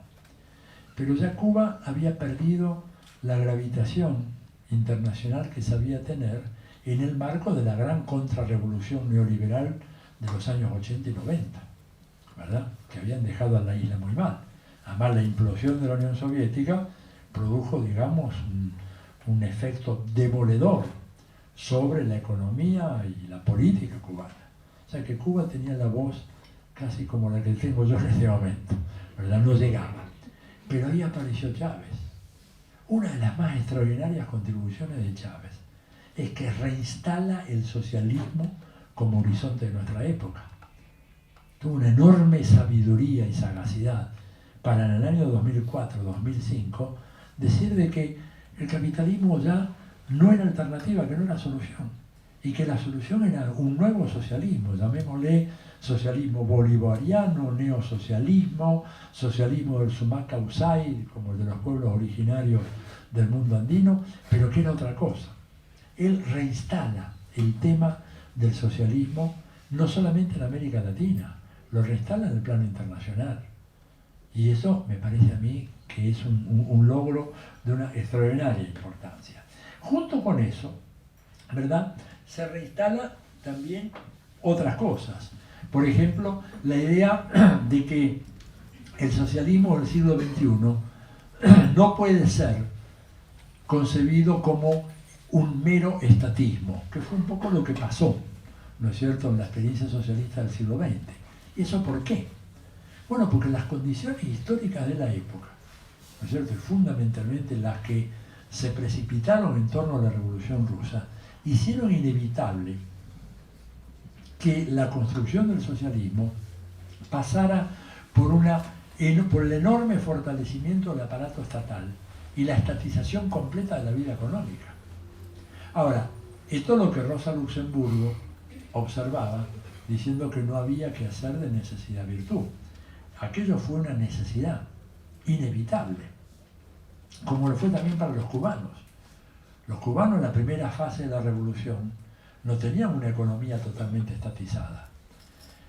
pero ya Cuba había perdido la gravitación internacional que sabía tener en el marco de la gran contrarrevolución neoliberal de los años 80 y 90, ¿verdad? Que habían dejado a la isla muy mal. Además, la implosión de la Unión Soviética produjo, digamos, un efecto demoledor sobre la economía y la política cubana. O sea que Cuba tenía la voz casi como la que tengo yo en este momento, ¿verdad? No llegaba. Pero ahí apareció Chávez. Una de las más extraordinarias contribuciones de Chávez es que reinstala el socialismo como horizonte de nuestra época. Tuvo una enorme sabiduría y sagacidad para en el año 2004-2005 decir de que el capitalismo ya no era alternativa, que no era solución, y que la solución era un nuevo socialismo, llamémosle socialismo bolivariano, neosocialismo, socialismo del Sumaca Usay, como el de los pueblos originarios del mundo andino, pero que era otra cosa. Él reinstala el tema del socialismo no solamente en América Latina, lo reinstala en el plano internacional. Y eso me parece a mí que es un logro de una extraordinaria importancia. Junto con eso, ¿verdad?, se reinstala también otras cosas. Por ejemplo, la idea de que el socialismo del siglo XXI no puede ser concebido como un mero estatismo, que fue un poco lo que pasó, ¿no es cierto?, en la experiencia socialista del siglo XX. ¿Y eso por qué? Bueno, porque las condiciones históricas de la época, ¿no es cierto?, y fundamentalmente las que se precipitaron en torno a la Revolución Rusa, hicieron inevitable que la construcción del socialismo pasara por el enorme fortalecimiento del aparato estatal y la estatización completa de la vida económica. Ahora, esto es lo que Rosa Luxemburgo observaba, diciendo que no había que hacer de necesidad virtud. Aquello fue una necesidad inevitable, como lo fue también para los cubanos. Los cubanos en la primera fase de la revolución no tenían una economía totalmente estatizada,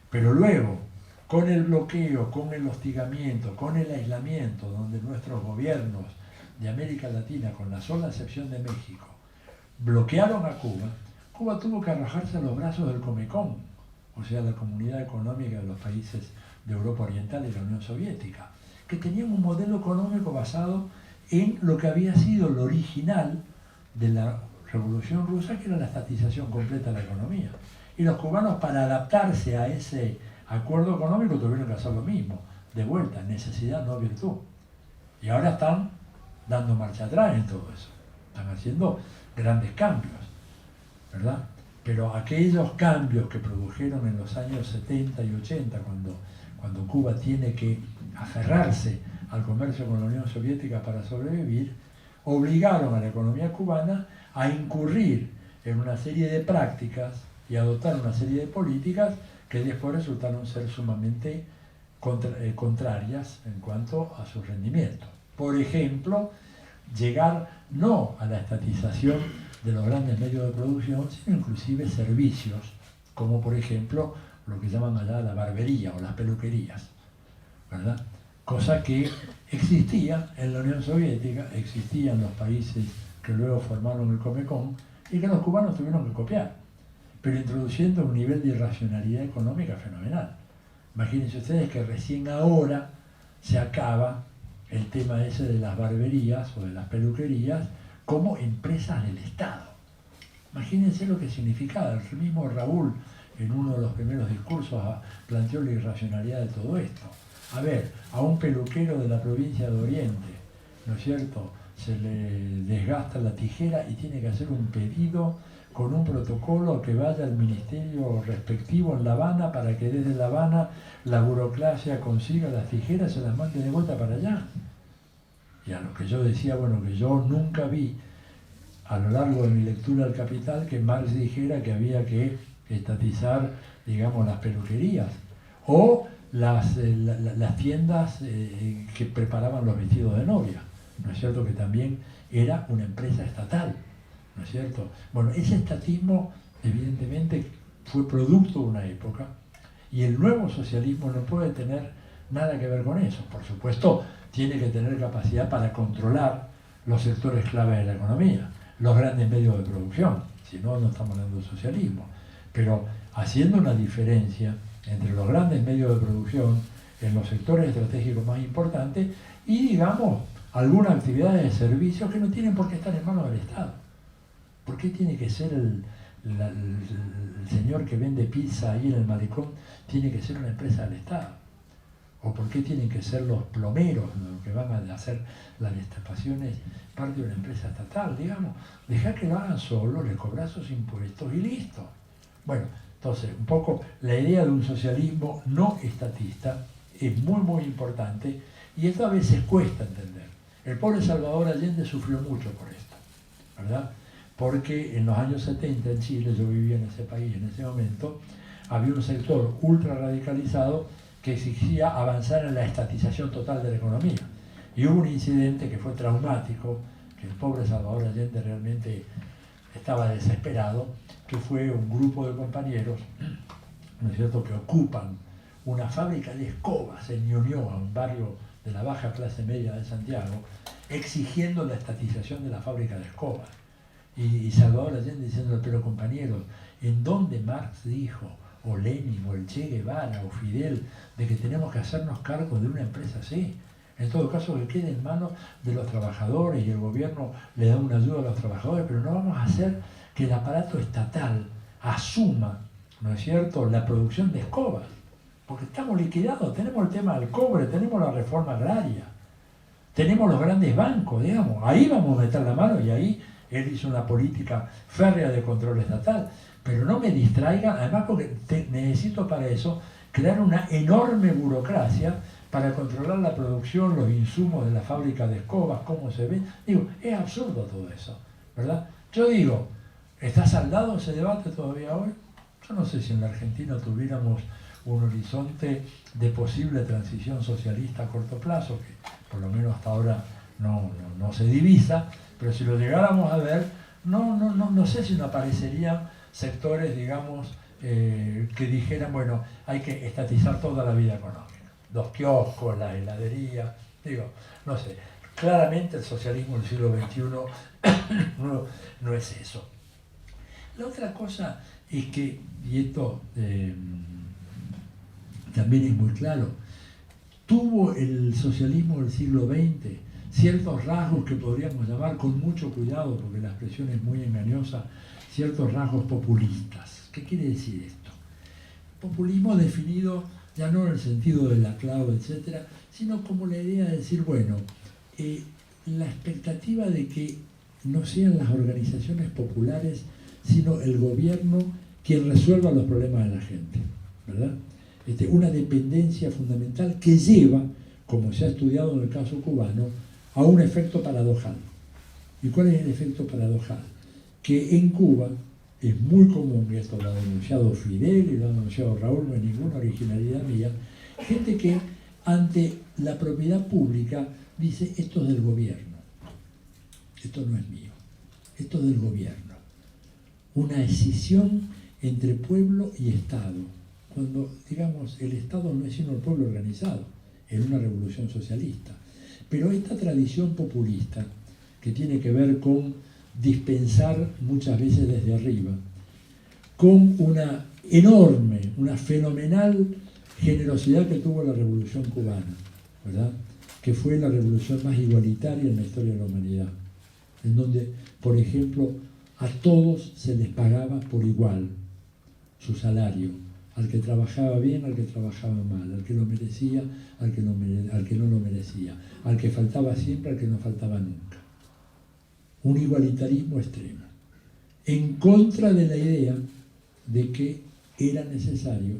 pero luego, con el bloqueo, con el hostigamiento, con el aislamiento, donde nuestros gobiernos de América Latina, con la sola excepción de México, bloquearon a Cuba, Cuba tuvo que arrojarse a los brazos del Comecon, o sea, la Comunidad Económica de los Países de Europa Oriental y la Unión Soviética, que tenían un modelo económico basado en lo que había sido lo original de la Revolución Rusa, que era la estatización completa de la economía. Y los cubanos, para adaptarse a ese acuerdo económico, tuvieron que hacer lo mismo, de vuelta, necesidad, no virtud. Y ahora están dando marcha atrás en todo eso, están haciendo grandes cambios, ¿verdad? Pero aquellos cambios que produjeron en los años 70 y 80, cuando Cuba tiene que aferrarse al comercio con la Unión Soviética para sobrevivir, obligaron a la economía cubana a incurrir en una serie de prácticas y adoptar una serie de políticas que después resultaron ser sumamente contrarias en cuanto a su rendimiento. Por ejemplo, llegar no a la estatización de los grandes medios de producción, sino inclusive servicios, como por ejemplo lo que llaman allá la barbería o las peluquerías, ¿verdad? Cosa que existía en la Unión Soviética, existía en los países que luego formaron el Comecon y que los cubanos tuvieron que copiar, pero introduciendo un nivel de irracionalidad económica fenomenal. Imagínense ustedes que recién ahora se acaba el tema ese de las barberías o de las peluquerías como empresas del Estado. Imagínense lo que significaba. El mismo Raúl, en uno de los primeros discursos, planteó la irracionalidad de todo esto. A ver, a un peluquero de la provincia de Oriente, ¿no es cierto?, se le desgasta la tijera y tiene que hacer un pedido con un protocolo que vaya al ministerio respectivo en La Habana para que desde La Habana la burocracia consiga las tijeras y se las mande de vuelta para allá. Y a lo que yo decía, bueno, que yo nunca vi a lo largo de mi lectura del Capital que Marx dijera que había que estatizar, digamos, las peluquerías o las tiendas que preparaban los vestidos de novia, ¿no es cierto?, que también era una empresa estatal, ¿no es cierto? Bueno, ese estatismo evidentemente fue producto de una época, y el nuevo socialismo no puede tener nada que ver con eso. Por supuesto, tiene que tener capacidad para controlar los sectores clave de la economía, los grandes medios de producción, si no, no estamos hablando de socialismo. Pero haciendo una diferencia entre los grandes medios de producción en los sectores estratégicos más importantes y, digamos, algunas actividades de servicios que no tienen por qué estar en manos del Estado. ¿Por qué tiene que ser el señor que vende pizza ahí en el malecón, tiene que ser una empresa del Estado? ¿O por qué tienen que ser los plomeros, los que van a hacer las destapaciones, parte de una empresa estatal? Digamos, dejar que lo hagan solo, les cobran sus impuestos y listo. Bueno, entonces, un poco la idea de un socialismo no estatista es muy, muy importante, y esto a veces cuesta entender. El pobre Salvador Allende sufrió mucho por esto, ¿verdad? Porque en los años 70 en Chile, yo vivía en ese país en ese momento, había un sector ultra radicalizado que exigía avanzar en la estatización total de la economía. Y hubo un incidente que fue traumático, que el pobre Salvador Allende realmente estaba desesperado, que fue un grupo de compañeros, ¿no es cierto?, que ocupan una fábrica de escobas en Ñuñoa, un barrio de la baja clase media de Santiago, exigiendo la estatización de la fábrica de escobas. Y Salvador Allende diciendo, pero compañeros, ¿en dónde Marx dijo, o Lenin, o el Che Guevara, o Fidel, de que tenemos que hacernos cargo de una empresa así? En todo caso, que quede en manos de los trabajadores, y el gobierno le da una ayuda a los trabajadores, pero no vamos a hacer que el aparato estatal asuma, ¿no es cierto?, la producción de escobas, porque estamos liquidados, tenemos el tema del cobre, tenemos la reforma agraria, tenemos los grandes bancos, digamos, ahí vamos a meter la mano, y ahí él hizo una política férrea de control estatal, pero no me distraiga, además porque necesito para eso crear una enorme burocracia para controlar la producción, los insumos de la fábrica de escobas, cómo se ve. Digo, es absurdo todo eso, ¿verdad? Yo digo, ¿está saldado ese debate todavía hoy? Yo no sé si en la Argentina tuviéramos un horizonte de posible transición socialista a corto plazo, que por lo menos hasta ahora no se divisa, pero si lo llegáramos a ver, no sé si no aparecerían sectores, digamos, que dijeran, bueno, hay que estatizar toda la vida económica. Los kioscos, la heladería, digo, no sé. Claramente el socialismo del siglo XXI no es eso. La otra cosa es que, y esto también es muy claro, tuvo el socialismo del siglo XX ciertos rasgos que podríamos llamar, con mucho cuidado, porque la expresión es muy engañosa, ciertos rasgos populistas. ¿Qué quiere decir esto? Populismo definido ya no en el sentido de la clave, etcétera, sino como la idea de decir, bueno, la expectativa de que no sean las organizaciones populares, sino el gobierno quien resuelva los problemas de la gente, ¿verdad? Una dependencia fundamental que lleva, como se ha estudiado en el caso cubano, a un efecto paradojal. ¿Y cuál es el efecto paradojal? Que en Cuba es muy común, y esto lo ha denunciado Fidel y lo ha denunciado Raúl, no hay ninguna originalidad mía, gente que ante la propiedad pública dice, esto es del gobierno, esto no es mío, esto es del gobierno. Una escisión entre pueblo y Estado, cuando, digamos, el Estado no es sino el pueblo organizado en una revolución socialista. Pero esta tradición populista, que tiene que ver con dispensar muchas veces desde arriba, con una enorme, una fenomenal generosidad que tuvo la Revolución Cubana, ¿verdad?, que fue la revolución más igualitaria en la historia de la humanidad, en donde, por ejemplo, a todos se les pagaba por igual su salario, al que trabajaba bien, al que trabajaba mal, al que lo merecía, al que no lo merecía, al que faltaba siempre, al que no faltaba nunca. Un igualitarismo extremo, en contra de la idea de que era necesario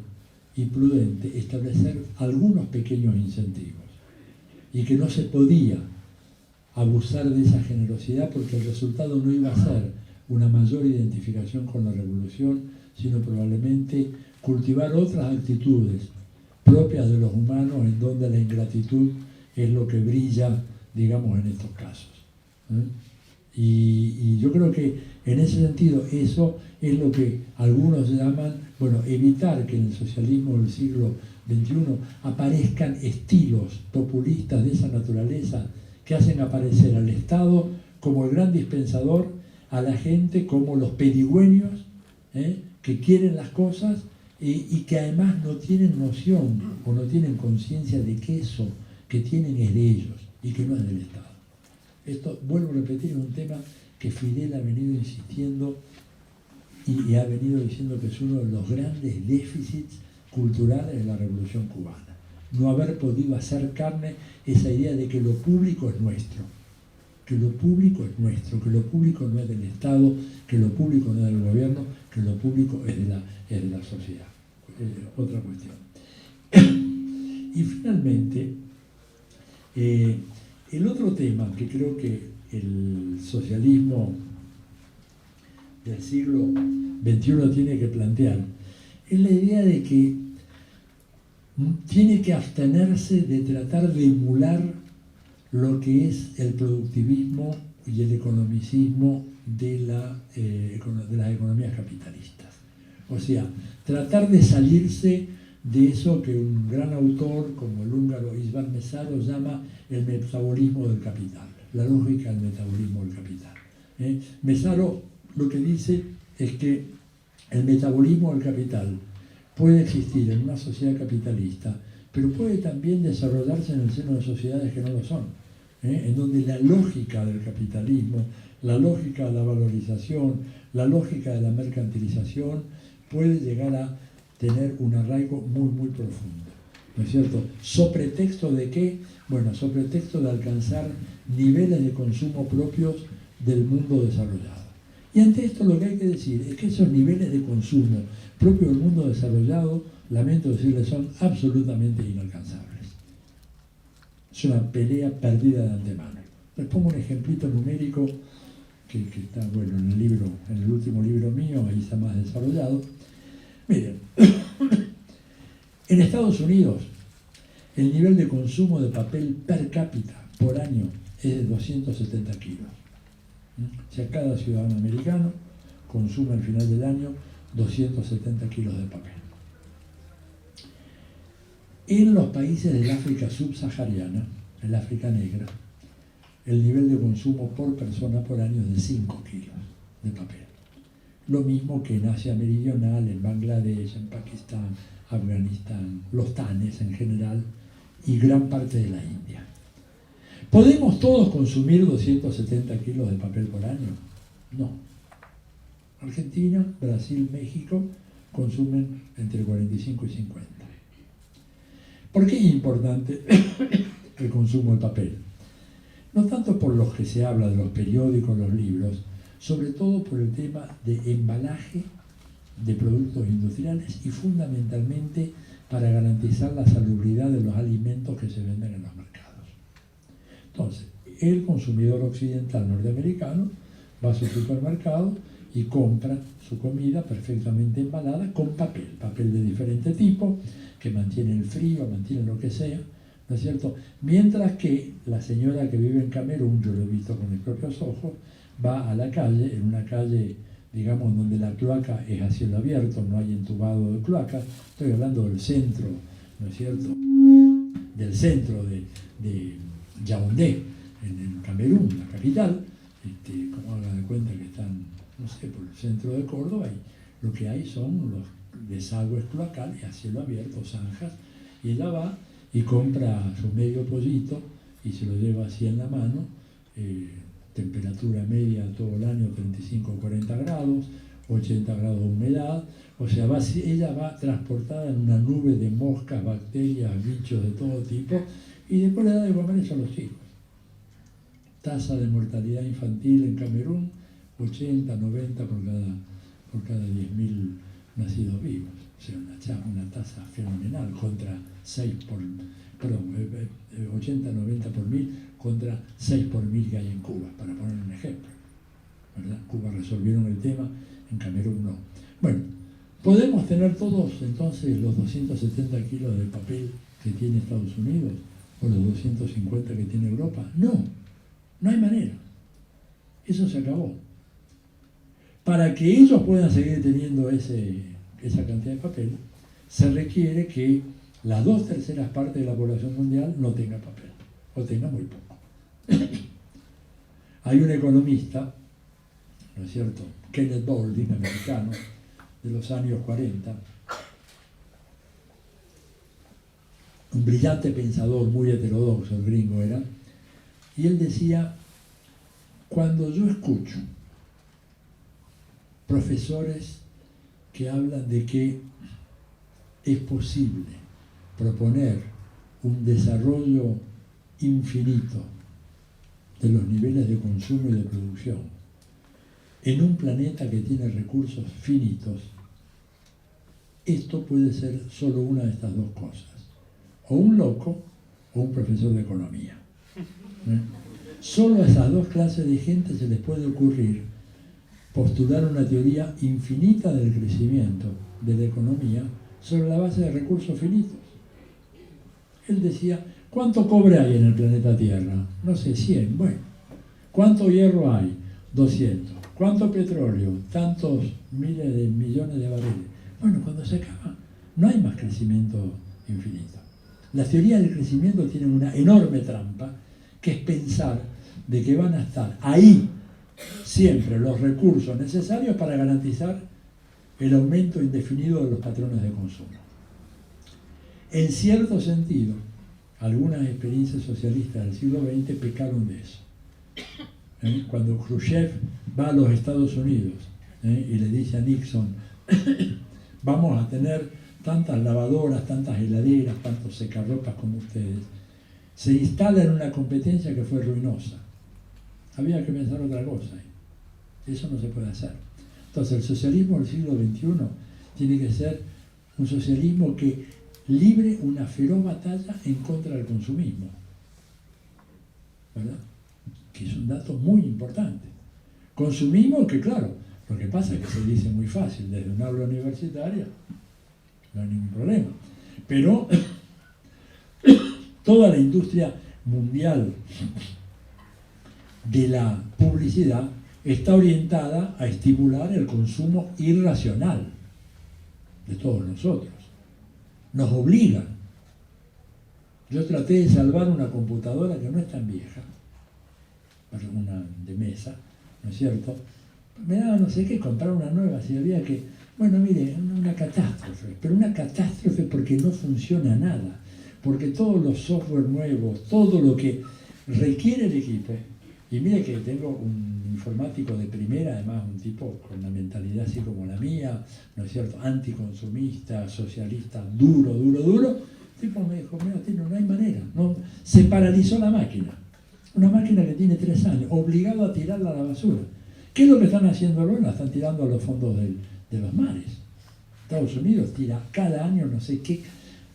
y prudente establecer algunos pequeños incentivos y que no se podía abusar de esa generosidad porque el resultado no iba a ser una mayor identificación con la revolución, sino probablemente cultivar otras actitudes propias de los humanos en donde la ingratitud es lo que brilla, digamos, en estos casos. Y yo creo que en ese sentido eso es lo que algunos llaman, bueno, evitar que en el socialismo del siglo XXI aparezcan estilos populistas de esa naturaleza que hacen aparecer al Estado como el gran dispensador, a la gente como los pedigüeños, que quieren las cosas y que además no tienen noción o no tienen conciencia de que eso que tienen es de ellos y que no es del Estado. Esto, vuelvo a repetir, es un tema que Fidel ha venido insistiendo y ha venido diciendo que es uno de los grandes déficits culturales de la Revolución Cubana. No haber podido hacer carne esa idea de que lo público es nuestro, que lo público es nuestro, que lo público no es del Estado, que lo público no es del gobierno, que lo público es de la sociedad. Otra cuestión. Y finalmente, el otro tema que creo que el socialismo del siglo XXI tiene que plantear es la idea de que tiene que abstenerse de tratar de emular lo que es el productivismo y el economicismo de las economías capitalistas. O sea, tratar de salirse de eso que un gran autor como el húngaro István Mesaro llama el metabolismo del capital, la lógica del metabolismo del capital. Mesaro lo que dice es que el metabolismo del capital puede existir en una sociedad capitalista, pero puede también desarrollarse en el seno de sociedades que no lo son, en donde la lógica del capitalismo, la lógica de la valorización, la lógica de la mercantilización puede llegar a tener un arraigo muy, muy profundo, ¿no es cierto? ¿So pretexto de qué? Bueno, so pretexto de alcanzar niveles de consumo propios del mundo desarrollado. Y ante esto lo que hay que decir es que esos niveles de consumo propios del mundo desarrollado, lamento decirles, son absolutamente inalcanzables. Es una pelea perdida de antemano. Les pongo un ejemplito numérico que está, bueno, en el libro, en el último libro mío, ahí está más desarrollado. Miren, en Estados Unidos el nivel de consumo de papel per cápita por año es de 270 kilos. O sea, cada ciudadano americano consume al final del año 270 kilos de papel. En los países del África subsahariana, el África negra, el nivel de consumo por persona por año es de 5 kilos de papel. Lo mismo que en Asia Meridional, en Bangladesh, en Pakistán, Afganistán, los tanes en general y gran parte de la India. ¿Podemos todos consumir 270 kilos de papel por año? No. Argentina, Brasil, México consumen entre 45 y 50. ¿Por qué es importante el consumo de papel? No tanto por lo que se habla de los periódicos, los libros, sobre todo por el tema de embalaje de productos industriales y fundamentalmente para garantizar la salubridad de los alimentos que se venden en los mercados. Entonces, el consumidor occidental norteamericano va a su supermercado y compra su comida perfectamente embalada con papel, papel de diferente tipo, que mantiene el frío, mantiene lo que sea, ¿no es cierto? Mientras que la señora que vive en Camerún, yo lo he visto con mis propios ojos, va a la calle, en una calle, digamos, donde la cloaca es a cielo abierto, no hay entubado de cloaca, estoy hablando del centro, ¿no es cierto?, del centro de Yaoundé, en Camerún, la capital, como hagan de cuenta que están, no sé, por el centro de Córdoba, y lo que hay son los desagües cloacales a cielo abierto, zanjas, y ella va y compra su medio pollito y se lo lleva así en la mano, temperatura media todo el año 35 o 40 grados, 80 grados de humedad, o sea, ella va transportada en una nube de moscas, bacterias, bichos de todo tipo, y después le da de comer eso a los chicos. Tasa de mortalidad infantil en Camerún, 80, 90 por cada 10.000 nacidos vivos. O sea, una tasa fenomenal contra 80, 90 por 1000 contra 6 por 1000 que hay en Cuba, para poner un ejemplo. ¿Verdad? Cuba resolvieron el tema, en Camerún no. Bueno, ¿podemos tener todos entonces los 270 kilos de papel que tiene Estados Unidos o los 250 que tiene Europa? No, no hay manera. Eso se acabó. Para que ellos puedan seguir teniendo esa cantidad de papel, se requiere que las 2/3 partes de la población mundial no tenga papel, o tenga muy poco. Hay un economista, ¿no es cierto?, Kenneth Boulding, americano, de los años 40, un brillante pensador, muy heterodoxo, el gringo era, y él decía, cuando yo escucho profesores que hablan de que es posible proponer un desarrollo infinito de los niveles de consumo y de producción en un planeta que tiene recursos finitos, esto puede ser solo una de estas dos cosas, o un loco o un profesor de economía. Solo a esas dos clases de gente se les puede ocurrir postular una teoría infinita del crecimiento de la economía sobre la base de recursos finitos. Él decía, ¿cuánto cobre hay en el planeta Tierra? No sé, 100. Bueno, ¿cuánto hierro hay? 200. ¿Cuánto petróleo? Tantos miles de millones de barriles. Bueno, cuando se acaba, no hay más crecimiento infinito. Las teorías del crecimiento tienen una enorme trampa, que es pensar de que van a estar ahí siempre los recursos necesarios para garantizar el aumento indefinido de los patrones de consumo. En cierto sentido, algunas experiencias socialistas del siglo XX pecaron de eso. Cuando Khrushchev va a los Estados Unidos y le dice a Nixon, vamos a tener tantas lavadoras, tantas heladeras, tantos secarropas como ustedes, se instala en una competencia que fue ruinosa. Había que pensar otra cosa. Eso no se puede hacer. Entonces, el socialismo del siglo XXI tiene que ser un socialismo que libre una feroz batalla en contra del consumismo, ¿verdad? Que es un dato muy importante. Consumismo que, claro, lo que pasa es que se dice muy fácil, desde un aula universitaria, no hay ningún problema. Pero toda la industria mundial de la publicidad está orientada a estimular el consumo irracional de todos nosotros. Nos obligan. Yo traté de salvar una computadora que no es tan vieja, una de mesa, ¿no es cierto? Me daba no sé qué, comprar una nueva, si había que... Bueno, mire, una catástrofe, pero una catástrofe porque no funciona nada, porque todos los software nuevos, todo lo que requiere el equipo, y mire que tengo un informático de primera, además un tipo con una mentalidad así como la mía, ¿no es cierto?, anticonsumista, socialista, duro, el tipo me dijo, mira, no hay manera, no, se paralizó la máquina, una máquina que tiene 3 años, obligado a tirarla a la basura. ¿Qué es lo que están haciendo ahora? La están tirando a los fondos de los mares. Estados Unidos tira cada año no sé qué,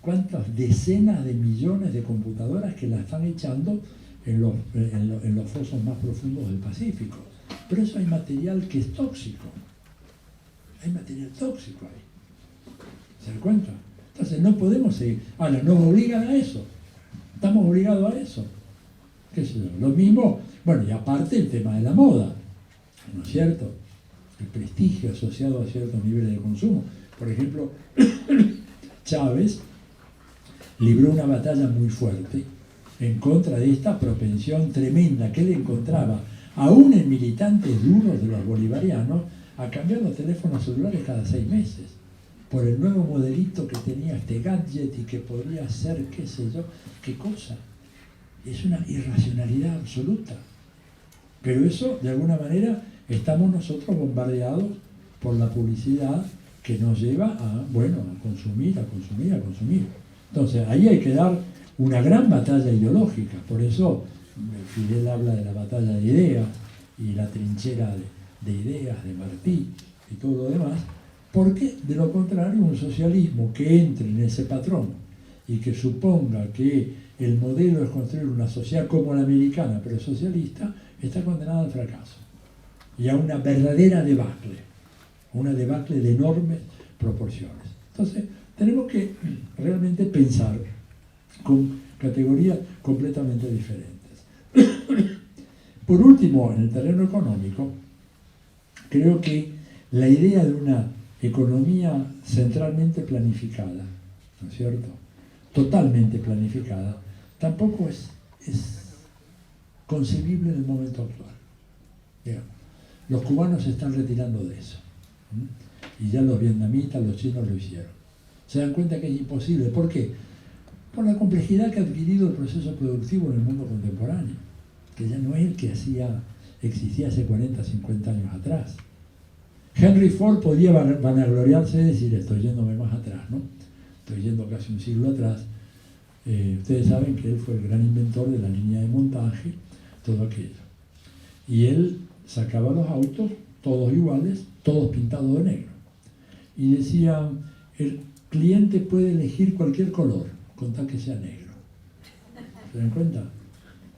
cuántas decenas de millones de computadoras que la están echando en los fosos más profundos del Pacífico. Pero eso hay material que es tóxico. Hay material tóxico ahí. ¿Se dan cuenta? Entonces no podemos seguir. Ahora, nos obligan a eso. Estamos obligados a eso. ¿Qué sé yo? Lo mismo, bueno, y aparte el tema de la moda, ¿no es cierto? El prestigio asociado a ciertos niveles de consumo. Por ejemplo, Chávez libró una batalla muy fuerte en contra de esta propensión tremenda que él encontraba, aún en militantes duros de los bolivarianos, a cambiar los teléfonos celulares cada 6 meses, por el nuevo modelito que tenía este gadget y que podría hacer qué sé yo, qué cosa. Es una irracionalidad absoluta. Pero eso, de alguna manera, estamos nosotros bombardeados por la publicidad que nos lleva a, bueno, a consumir. Entonces, ahí hay que dar una gran batalla ideológica. Por eso Fidel habla de la batalla de ideas y la trinchera de ideas de Martí y todo lo demás, porque de lo contrario un socialismo que entre en ese patrón y que suponga que el modelo es construir una sociedad como la americana, pero socialista, está condenado al fracaso y a una verdadera debacle, una debacle de enormes proporciones. Entonces, tenemos que realmente pensar con categorías completamente diferentes. Por último, en el terreno económico, creo que la idea de una economía centralmente planificada, ¿no es cierto?, totalmente planificada, tampoco es concebible en el momento actual. Digamos, los cubanos se están retirando de eso. Y ya los vietnamitas, los chinos lo hicieron. Se dan cuenta que es imposible. ¿Por qué? Por la complejidad que ha adquirido el proceso productivo en el mundo contemporáneo, que ya no es el que existía hace 40, 50 años atrás. Henry Ford podía vanagloriarse de decir, estoy yéndome más atrás, ¿no? Estoy yendo casi un siglo atrás. Ustedes saben que él fue el gran inventor de la línea de montaje, todo aquello. Y él sacaba los autos, todos iguales, todos pintados de negro. Y decía, el cliente puede elegir cualquier color, con tal que sea negro. ¿Se dan cuenta?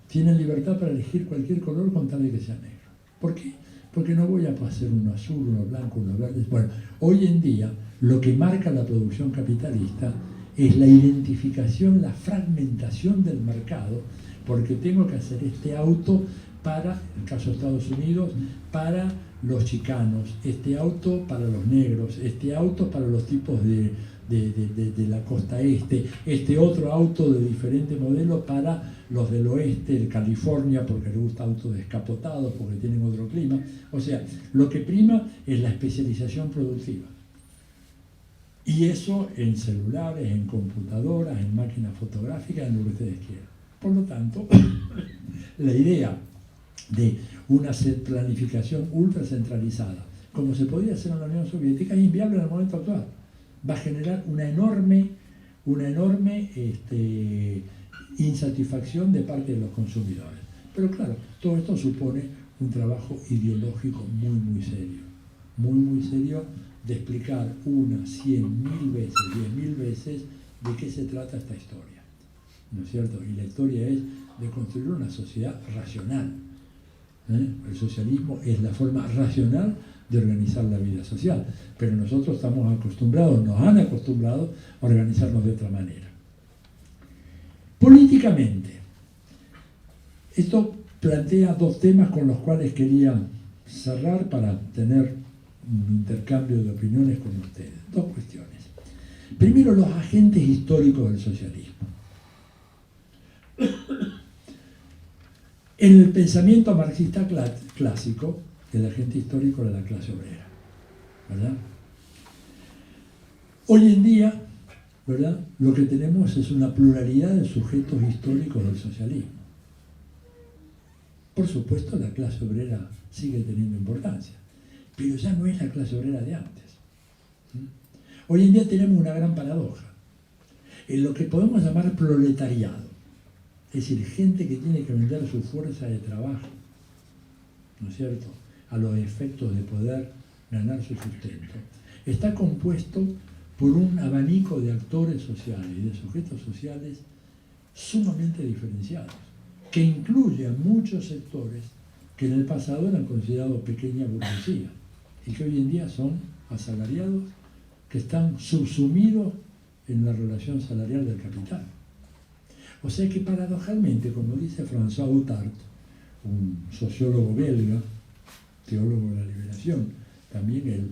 Tienen libertad para elegir cualquier color con tal de que sea negro. ¿Por qué? Porque no voy a hacer uno azul, uno blanco, uno verde. Bueno, hoy en día lo que marca la producción capitalista es la identificación, la fragmentación del mercado, porque tengo que hacer este auto para, en el caso de Estados Unidos, para los chicanos, este auto para los negros, este auto para los tipos de la costa este otro auto de diferente modelo para los del oeste, de California, porque les gusta autos descapotados, porque tienen otro clima. O sea, lo que prima es la especialización productiva. Y eso en celulares, en computadoras, en máquinas fotográficas, en lo que ustedes quieran. Por lo tanto, la idea de una planificación ultra centralizada, como se podía hacer en la Unión Soviética, es inviable en el momento actual. Va a generar una enorme insatisfacción de parte de los consumidores. Pero claro, todo esto supone un trabajo ideológico muy serio, de explicar 1, 100, 1000 veces, 10.000 veces de qué se trata esta historia, ¿no es cierto? Y la historia es de construir una sociedad racional. El socialismo es la forma racional de organizar la vida social, pero nosotros estamos acostumbrados, nos han acostumbrado a organizarnos de otra manera. Políticamente, esto plantea dos temas con los cuales quería cerrar para tener un intercambio de opiniones con ustedes. Dos cuestiones. Primero, los agentes históricos del socialismo. En el pensamiento marxista clásico, el agente histórico era la clase obrera, ¿verdad? Hoy en día, ¿verdad?, lo que tenemos es una pluralidad de sujetos históricos del socialismo. Por supuesto, la clase obrera sigue teniendo importancia, pero ya no es la clase obrera de antes. Hoy en día tenemos una gran paradoja, en lo que podemos llamar proletariado, es decir, gente que tiene que vender su fuerza de trabajo, ¿no es cierto?, a los efectos de poder ganar su sustento. Está compuesto por un abanico de actores sociales y de sujetos sociales sumamente diferenciados, que incluye a muchos sectores que en el pasado eran considerados pequeña burguesía y que hoy en día son asalariados que están subsumidos en la relación salarial del capital. O sea que paradojalmente, como dice François Outard, un sociólogo belga, teólogo de la liberación, también él,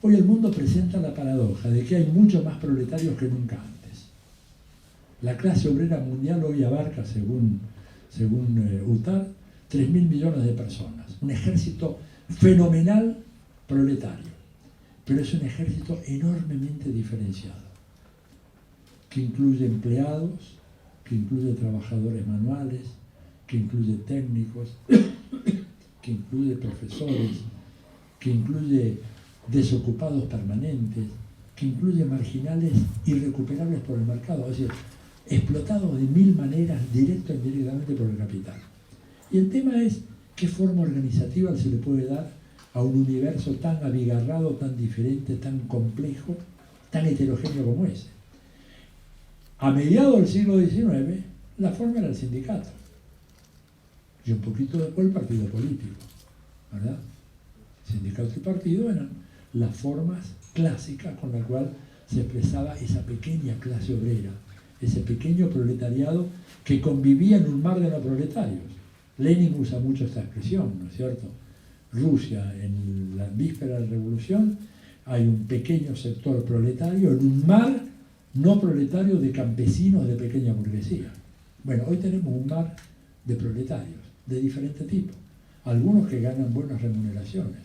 hoy el mundo presenta la paradoja de que hay muchos más proletarios que nunca antes. La clase obrera mundial hoy abarca, según Outard, 3.000 millones de personas. Un ejército fenomenal proletario, pero es un ejército enormemente diferenciado, que incluye empleados, que incluye trabajadores manuales, que incluye técnicos, que incluye profesores, que incluye desocupados permanentes, que incluye marginales irrecuperables por el mercado, es decir, explotados de 1000 maneras, directo e indirectamente por el capital. Y el tema es qué forma organizativa se le puede dar a un universo tan abigarrado, tan diferente, tan complejo, tan heterogéneo como ese. A mediados del siglo XIX, la forma era el sindicato. Y un poquito después el partido político, ¿verdad? Sindicato y partido eran las formas clásicas con las cuales se expresaba esa pequeña clase obrera, ese pequeño proletariado que convivía en un mar de no proletarios. Lenin usa mucho esta expresión, ¿no es cierto? Rusia, en la víspera de la revolución, hay un pequeño sector proletario en un mar no proletario de campesinos de pequeña burguesía. Bueno, hoy tenemos un mar de proletarios, de diferente tipo. Algunos que ganan buenas remuneraciones,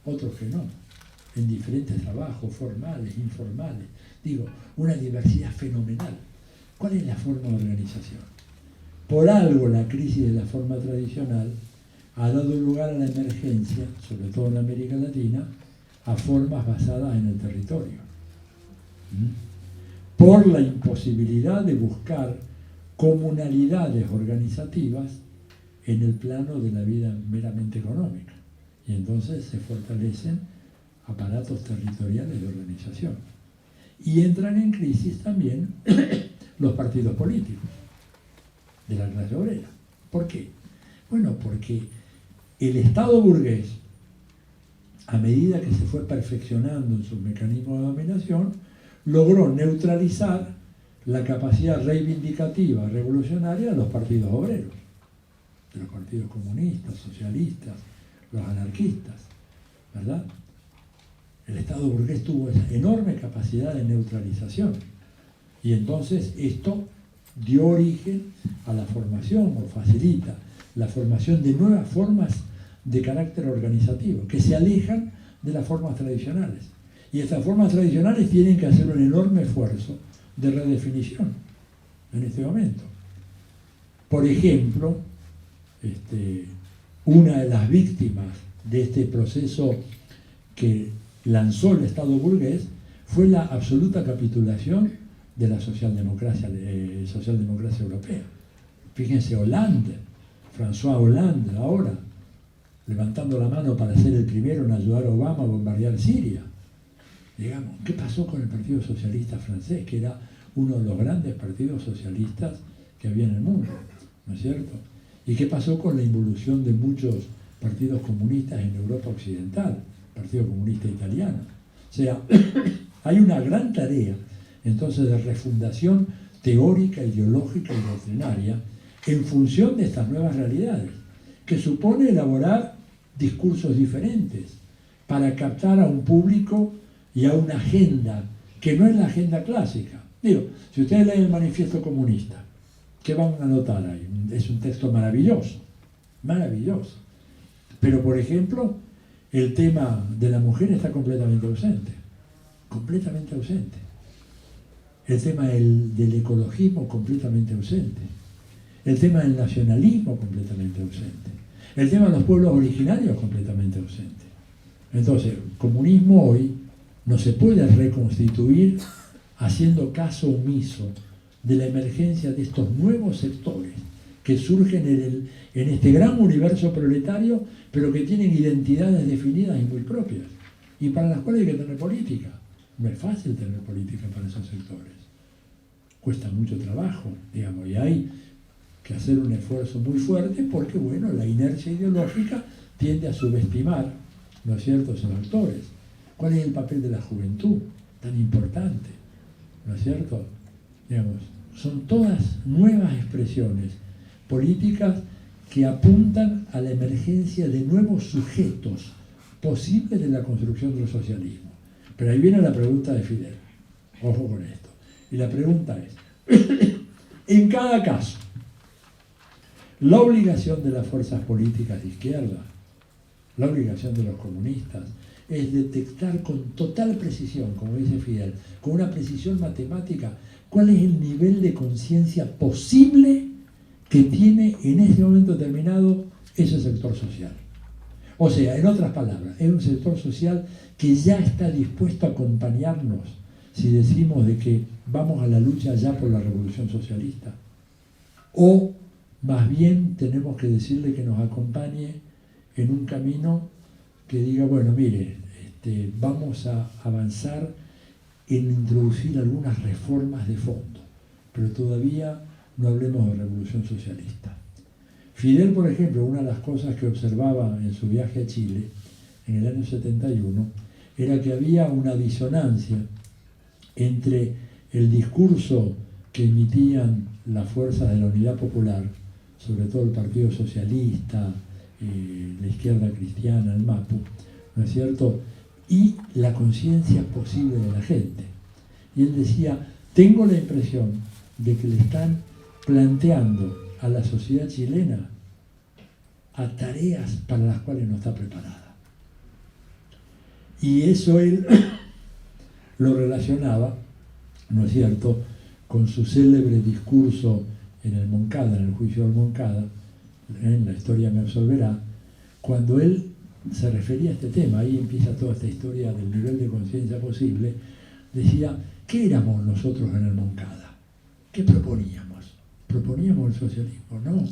otros que no, en diferentes trabajos, formales, informales. Digo, una diversidad fenomenal. ¿Cuál es la forma de organización? Por algo la crisis de la forma tradicional ha dado lugar a la emergencia, sobre todo en América Latina, a formas basadas en el territorio. Por la imposibilidad de buscar comunalidades organizativas en el plano de la vida meramente económica. Y entonces se fortalecen aparatos territoriales de organización. Y entran en crisis también los partidos políticos de la clase obrera. ¿Por qué? Bueno, porque el Estado burgués, a medida que se fue perfeccionando en sus mecanismos de dominación, logró neutralizar la capacidad reivindicativa revolucionaria de los partidos obreros, de los partidos comunistas, socialistas, los anarquistas, ¿verdad? El Estado burgués tuvo esa enorme capacidad de neutralización y entonces esto dio origen a la formación, o facilita la formación de nuevas formas de carácter organizativo, que se alejan de las formas tradicionales. Y estas formas tradicionales tienen que hacer un enorme esfuerzo de redefinición en este momento. Por ejemplo, una de las víctimas de este proceso que lanzó el Estado burgués fue la absoluta capitulación de la socialdemocracia europea. Fíjense, Hollande, François Hollande, ahora, levantando la mano para ser el primero en ayudar a Obama a bombardear Siria. Digamos, ¿qué pasó con el Partido Socialista francés, que era uno de los grandes partidos socialistas que había en el mundo? ¿No es cierto? ¿Y qué pasó con la involución de muchos partidos comunistas en Europa Occidental? Partido Comunista Italiano. O sea, hay una gran tarea, entonces, de refundación teórica, ideológica y doctrinaria en función de estas nuevas realidades, que supone elaborar discursos diferentes para captar a un público y a una agenda que no es la agenda clásica. Digo, si ustedes leen el Manifiesto Comunista, ¿qué van a notar ahí? Es un texto maravilloso, maravilloso. Pero, por ejemplo, el tema de la mujer está completamente ausente, completamente ausente. El tema del ecologismo completamente ausente. El tema del nacionalismo completamente ausente. El tema de los pueblos originarios completamente ausente. Entonces, el comunismo hoy no se puede reconstituir haciendo caso omiso de la emergencia de estos nuevos sectores que surgen en este gran universo proletario, pero que tienen identidades definidas y muy propias, y para las cuales hay que tener política. No es fácil tener política para esos sectores. Cuesta mucho trabajo, digamos, y hay que hacer un esfuerzo muy fuerte porque, bueno, la inercia ideológica tiende a subestimar, ¿no es cierto?, esos actores. ¿Cuál es el papel de la juventud tan importante? ¿No es cierto? Digamos, son todas nuevas expresiones políticas que apuntan a la emergencia de nuevos sujetos posibles de la construcción del socialismo. Pero ahí viene la pregunta de Fidel. Ojo con esto. Y la pregunta es, en cada caso, la obligación de las fuerzas políticas de izquierda, la obligación de los comunistas, es detectar con total precisión, como dice Fidel, con una precisión matemática, cuál es el nivel de conciencia posible que tiene en ese momento determinado ese sector social. O sea, en otras palabras, es un sector social que ya está dispuesto a acompañarnos si decimos de que vamos a la lucha ya por la revolución socialista. O más bien tenemos que decirle que nos acompañe en un camino que diga, bueno, mire, vamos a avanzar en introducir algunas reformas de fondo, pero todavía no hablemos de revolución socialista. Fidel, por ejemplo, una de las cosas que observaba en su viaje a Chile, en el año 71, era que había una disonancia entre el discurso que emitían las fuerzas de la Unidad Popular, sobre todo el Partido Socialista, la izquierda cristiana, el MAPU, ¿no es cierto?, y la conciencia posible de la gente. Y él decía, tengo la impresión de que le están planteando a la sociedad chilena a tareas para las cuales no está preparada. Y eso él lo relacionaba, ¿no es cierto?, con su célebre discurso en el Moncada, en el juicio del Moncada, en La historia me absolverá, cuando él se refería a este tema, ahí empieza toda esta historia del nivel de conciencia posible, decía, ¿qué éramos nosotros en el Moncada? ¿Qué proponíamos? ¿Proponíamos el socialismo? No.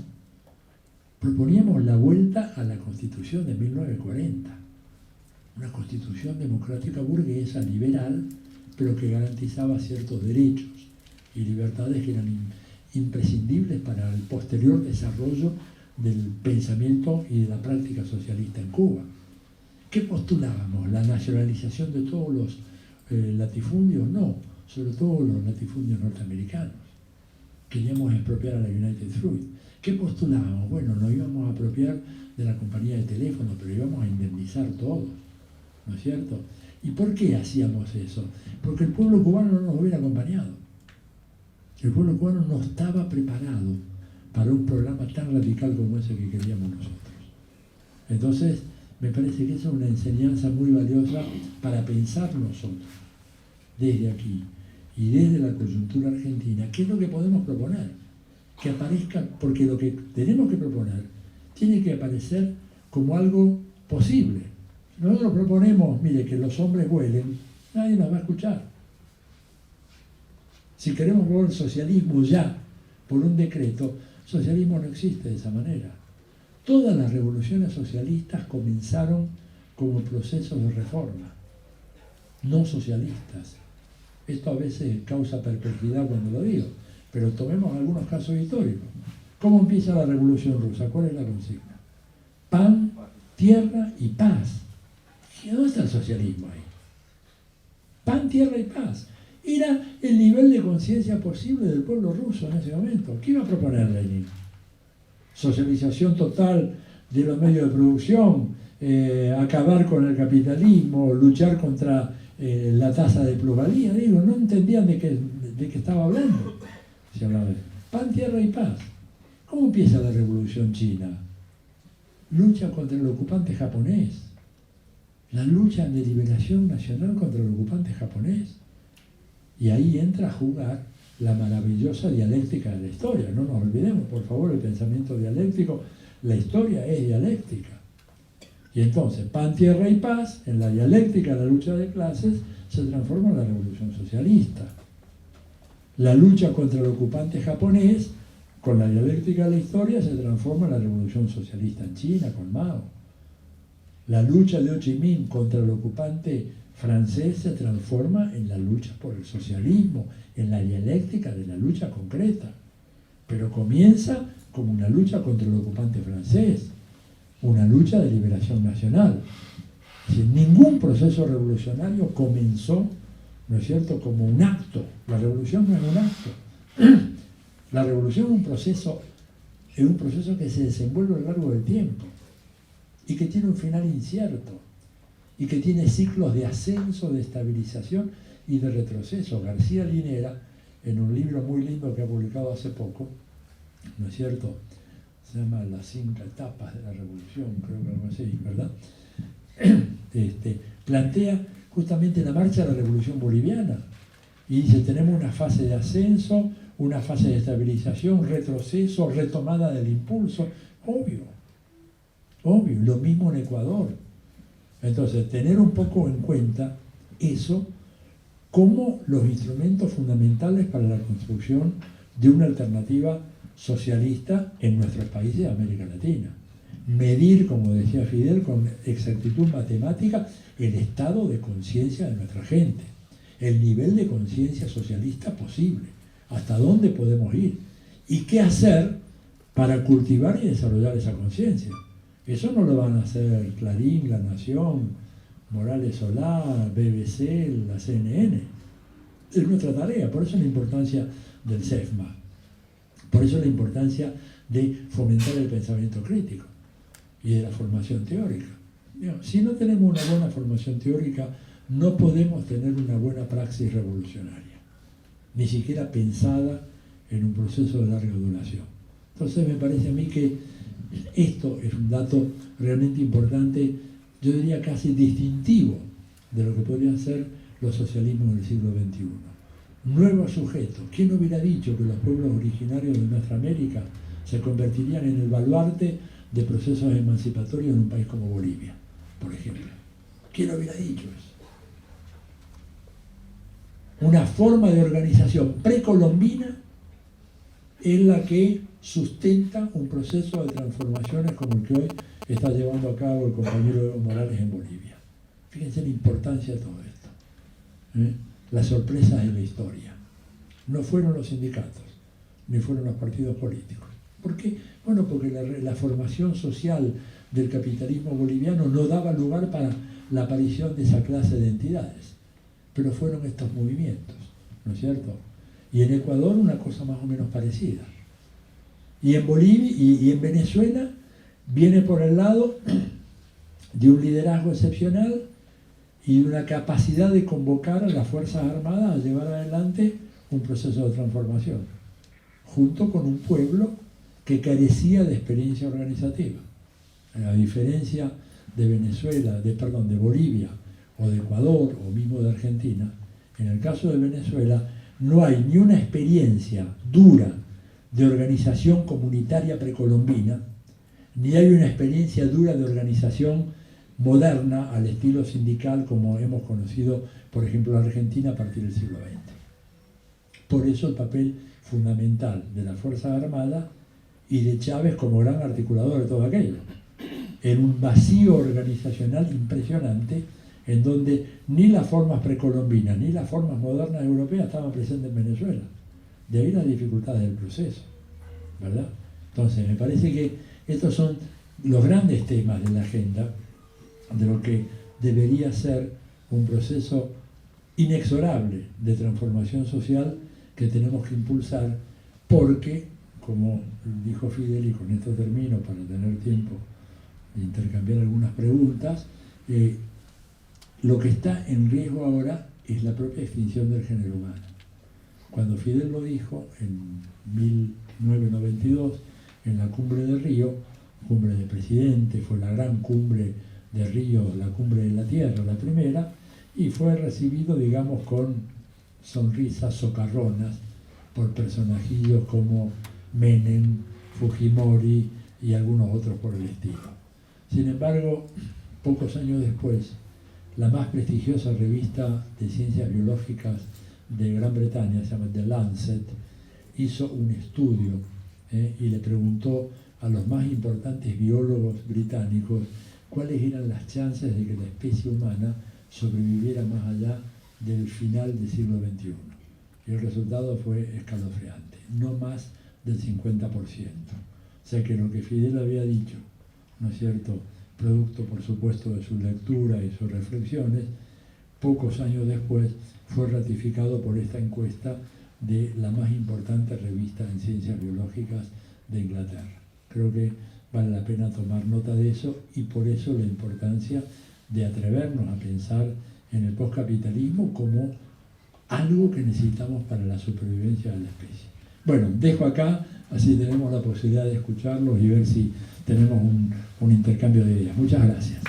Proponíamos la vuelta a la Constitución de 1940, una constitución democrática burguesa, liberal, pero que garantizaba ciertos derechos y libertades que eran imprescindibles para el posterior desarrollo del pensamiento y de la práctica socialista en Cuba. ¿Qué postulábamos? ¿La nacionalización de todos los latifundios? No, sobre todo los latifundios norteamericanos. Queríamos expropiar a la United Fruit. ¿Qué postulábamos? Bueno, nos íbamos a apropiar de la compañía de teléfono, pero íbamos a indemnizar todos, ¿no es cierto? ¿Y por qué hacíamos eso? Porque el pueblo cubano no nos hubiera acompañado. El pueblo cubano no estaba preparado para un programa tan radical como ese que queríamos nosotros. Entonces, me parece que esa es una enseñanza muy valiosa para pensar nosotros, desde aquí y desde la coyuntura argentina, ¿qué es lo que podemos proponer? Que aparezca, porque lo que tenemos que proponer tiene que aparecer como algo posible. Si nosotros proponemos, mire, que los hombres vuelen, nadie nos va a escuchar. Si queremos volver al socialismo ya, por un decreto, socialismo no existe de esa manera. Todas las revoluciones socialistas comenzaron como procesos de reforma, no socialistas. Esto a veces causa perplejidad cuando lo digo, pero tomemos algunos casos históricos. ¿Cómo empieza la Revolución Rusa? ¿Cuál es la consigna? Pan, tierra y paz. ¿Y dónde está el socialismo ahí? Pan, tierra y paz. Era el nivel de conciencia posible del pueblo ruso en ese momento. ¿Qué iba a proponer Lenin? Socialización total de los medios de producción, acabar con el capitalismo, luchar contra la tasa de plusvalía. Digo, no entendían de qué estaba hablando. Se hablaba de pan, tierra y paz. ¿Cómo empieza la Revolución China? Lucha contra el ocupante japonés. La lucha de liberación nacional contra el ocupante japonés. Y ahí entra a jugar la maravillosa dialéctica de la historia. No nos olvidemos, por favor, el pensamiento dialéctico. La historia es dialéctica. Y entonces, pan, tierra y paz, en la dialéctica de la lucha de clases, se transforma en la revolución socialista. La lucha contra el ocupante japonés, con la dialéctica de la historia, se transforma en la revolución socialista en China, con Mao. La lucha de Ho Chi Minh contra el ocupante francés se transforma en la lucha por el socialismo, en la dialéctica de la lucha concreta. Pero comienza como una lucha contra el ocupante francés, una lucha de liberación nacional. Sin ningún proceso revolucionario comenzó, ¿no es cierto?, como un acto. La revolución no es un acto. La revolución es un proceso que se desenvuelve a lo largo del tiempo y que tiene un final incierto y que tiene ciclos de ascenso, de estabilización y de retroceso. García Linera, en un libro muy lindo que ha publicado hace poco, ¿no es cierto?, se llama Las 5 etapas de la revolución, creo que algo así, ¿verdad? Plantea justamente la marcha de la revolución boliviana y dice, tenemos una fase de ascenso, una fase de estabilización, retroceso, retomada del impulso, obvio, lo mismo en Ecuador. Entonces, tener un poco en cuenta eso como los instrumentos fundamentales para la construcción de una alternativa socialista en nuestros países de América Latina. Medir, como decía Fidel, con exactitud matemática el estado de conciencia de nuestra gente, el nivel de conciencia socialista posible, hasta dónde podemos ir y qué hacer para cultivar y desarrollar esa conciencia. Eso no lo van a hacer Clarín, La Nación, Morales Solá, BBC, la CNN. Es nuestra tarea, por eso la importancia del CEFMA. Por eso la importancia de fomentar el pensamiento crítico y de la formación teórica. Si no tenemos una buena formación teórica, no podemos tener una buena praxis revolucionaria, ni siquiera pensada en un proceso de larga duración. Entonces me parece a mí que esto es un dato realmente importante, yo diría casi distintivo de lo que podrían ser los socialismos del siglo XXI. Nuevos sujetos. ¿Quién hubiera dicho que los pueblos originarios de nuestra América se convertirían en el baluarte de procesos emancipatorios en un país como Bolivia, por ejemplo? ¿Quién hubiera dicho eso? Una forma de organización precolombina es la que sustenta un proceso de transformaciones como el que hoy está llevando a cabo el compañero Evo Morales en Bolivia. Fíjense la importancia de todo esto. Las sorpresas de la historia. No fueron los sindicatos, ni fueron los partidos políticos. ¿Por qué? Bueno, porque la formación social del capitalismo boliviano no daba lugar para la aparición de esa clase de entidades. Pero fueron estos movimientos, ¿no es cierto? Y en Ecuador una cosa más o menos parecida. Y en Bolivia y en Venezuela viene por el lado de un liderazgo excepcional y de una capacidad de convocar a las Fuerzas Armadas a llevar adelante un proceso de transformación, junto con un pueblo que carecía de experiencia organizativa. A diferencia de Venezuela, de Bolivia, o de Ecuador, o mismo de Argentina, en el caso de Venezuela no hay ni una experiencia dura de organización comunitaria precolombina, ni hay una experiencia dura de organización moderna al estilo sindical como hemos conocido, por ejemplo, la Argentina a partir del siglo XX. Por eso el papel fundamental de las Fuerzas Armadas y de Chávez como gran articulador de todo aquello, en un vacío organizacional impresionante, en donde ni las formas precolombinas ni las formas modernas europeas estaban presentes en Venezuela. De ahí las dificultades del proceso, ¿verdad? Entonces, me parece que estos son los grandes temas de la agenda de lo que debería ser un proceso inexorable de transformación social que tenemos que impulsar porque, como dijo Fidel, y con esto termino para tener tiempo de intercambiar algunas preguntas, lo que está en riesgo ahora es la propia extinción del género humano. Cuando Fidel lo dijo en 1992, en la cumbre de Río, cumbre de presidente, fue la gran cumbre de Río, la cumbre de la Tierra, la primera, y fue recibido, digamos, con sonrisas socarronas por personajillos como Menem, Fujimori y algunos otros por el estilo. Sin embargo, pocos años después, la más prestigiosa revista de ciencias biológicas de Gran Bretaña, se llama The Lancet, hizo un estudio y le preguntó a los más importantes biólogos británicos cuáles eran las chances de que la especie humana sobreviviera más allá del final del siglo XXI. Y el resultado fue escalofriante, no más del 50%. O sea que lo que Fidel había dicho, ¿no es cierto?, producto por supuesto de su lectura y sus reflexiones, pocos años después fue ratificado por esta encuesta de la más importante revista en ciencias biológicas de Inglaterra. Creo que vale la pena tomar nota de eso y por eso la importancia de atrevernos a pensar en el postcapitalismo como algo que necesitamos para la supervivencia de la especie. Bueno, dejo acá, así tenemos la posibilidad de escucharlos y ver si tenemos un intercambio de ideas. Muchas gracias.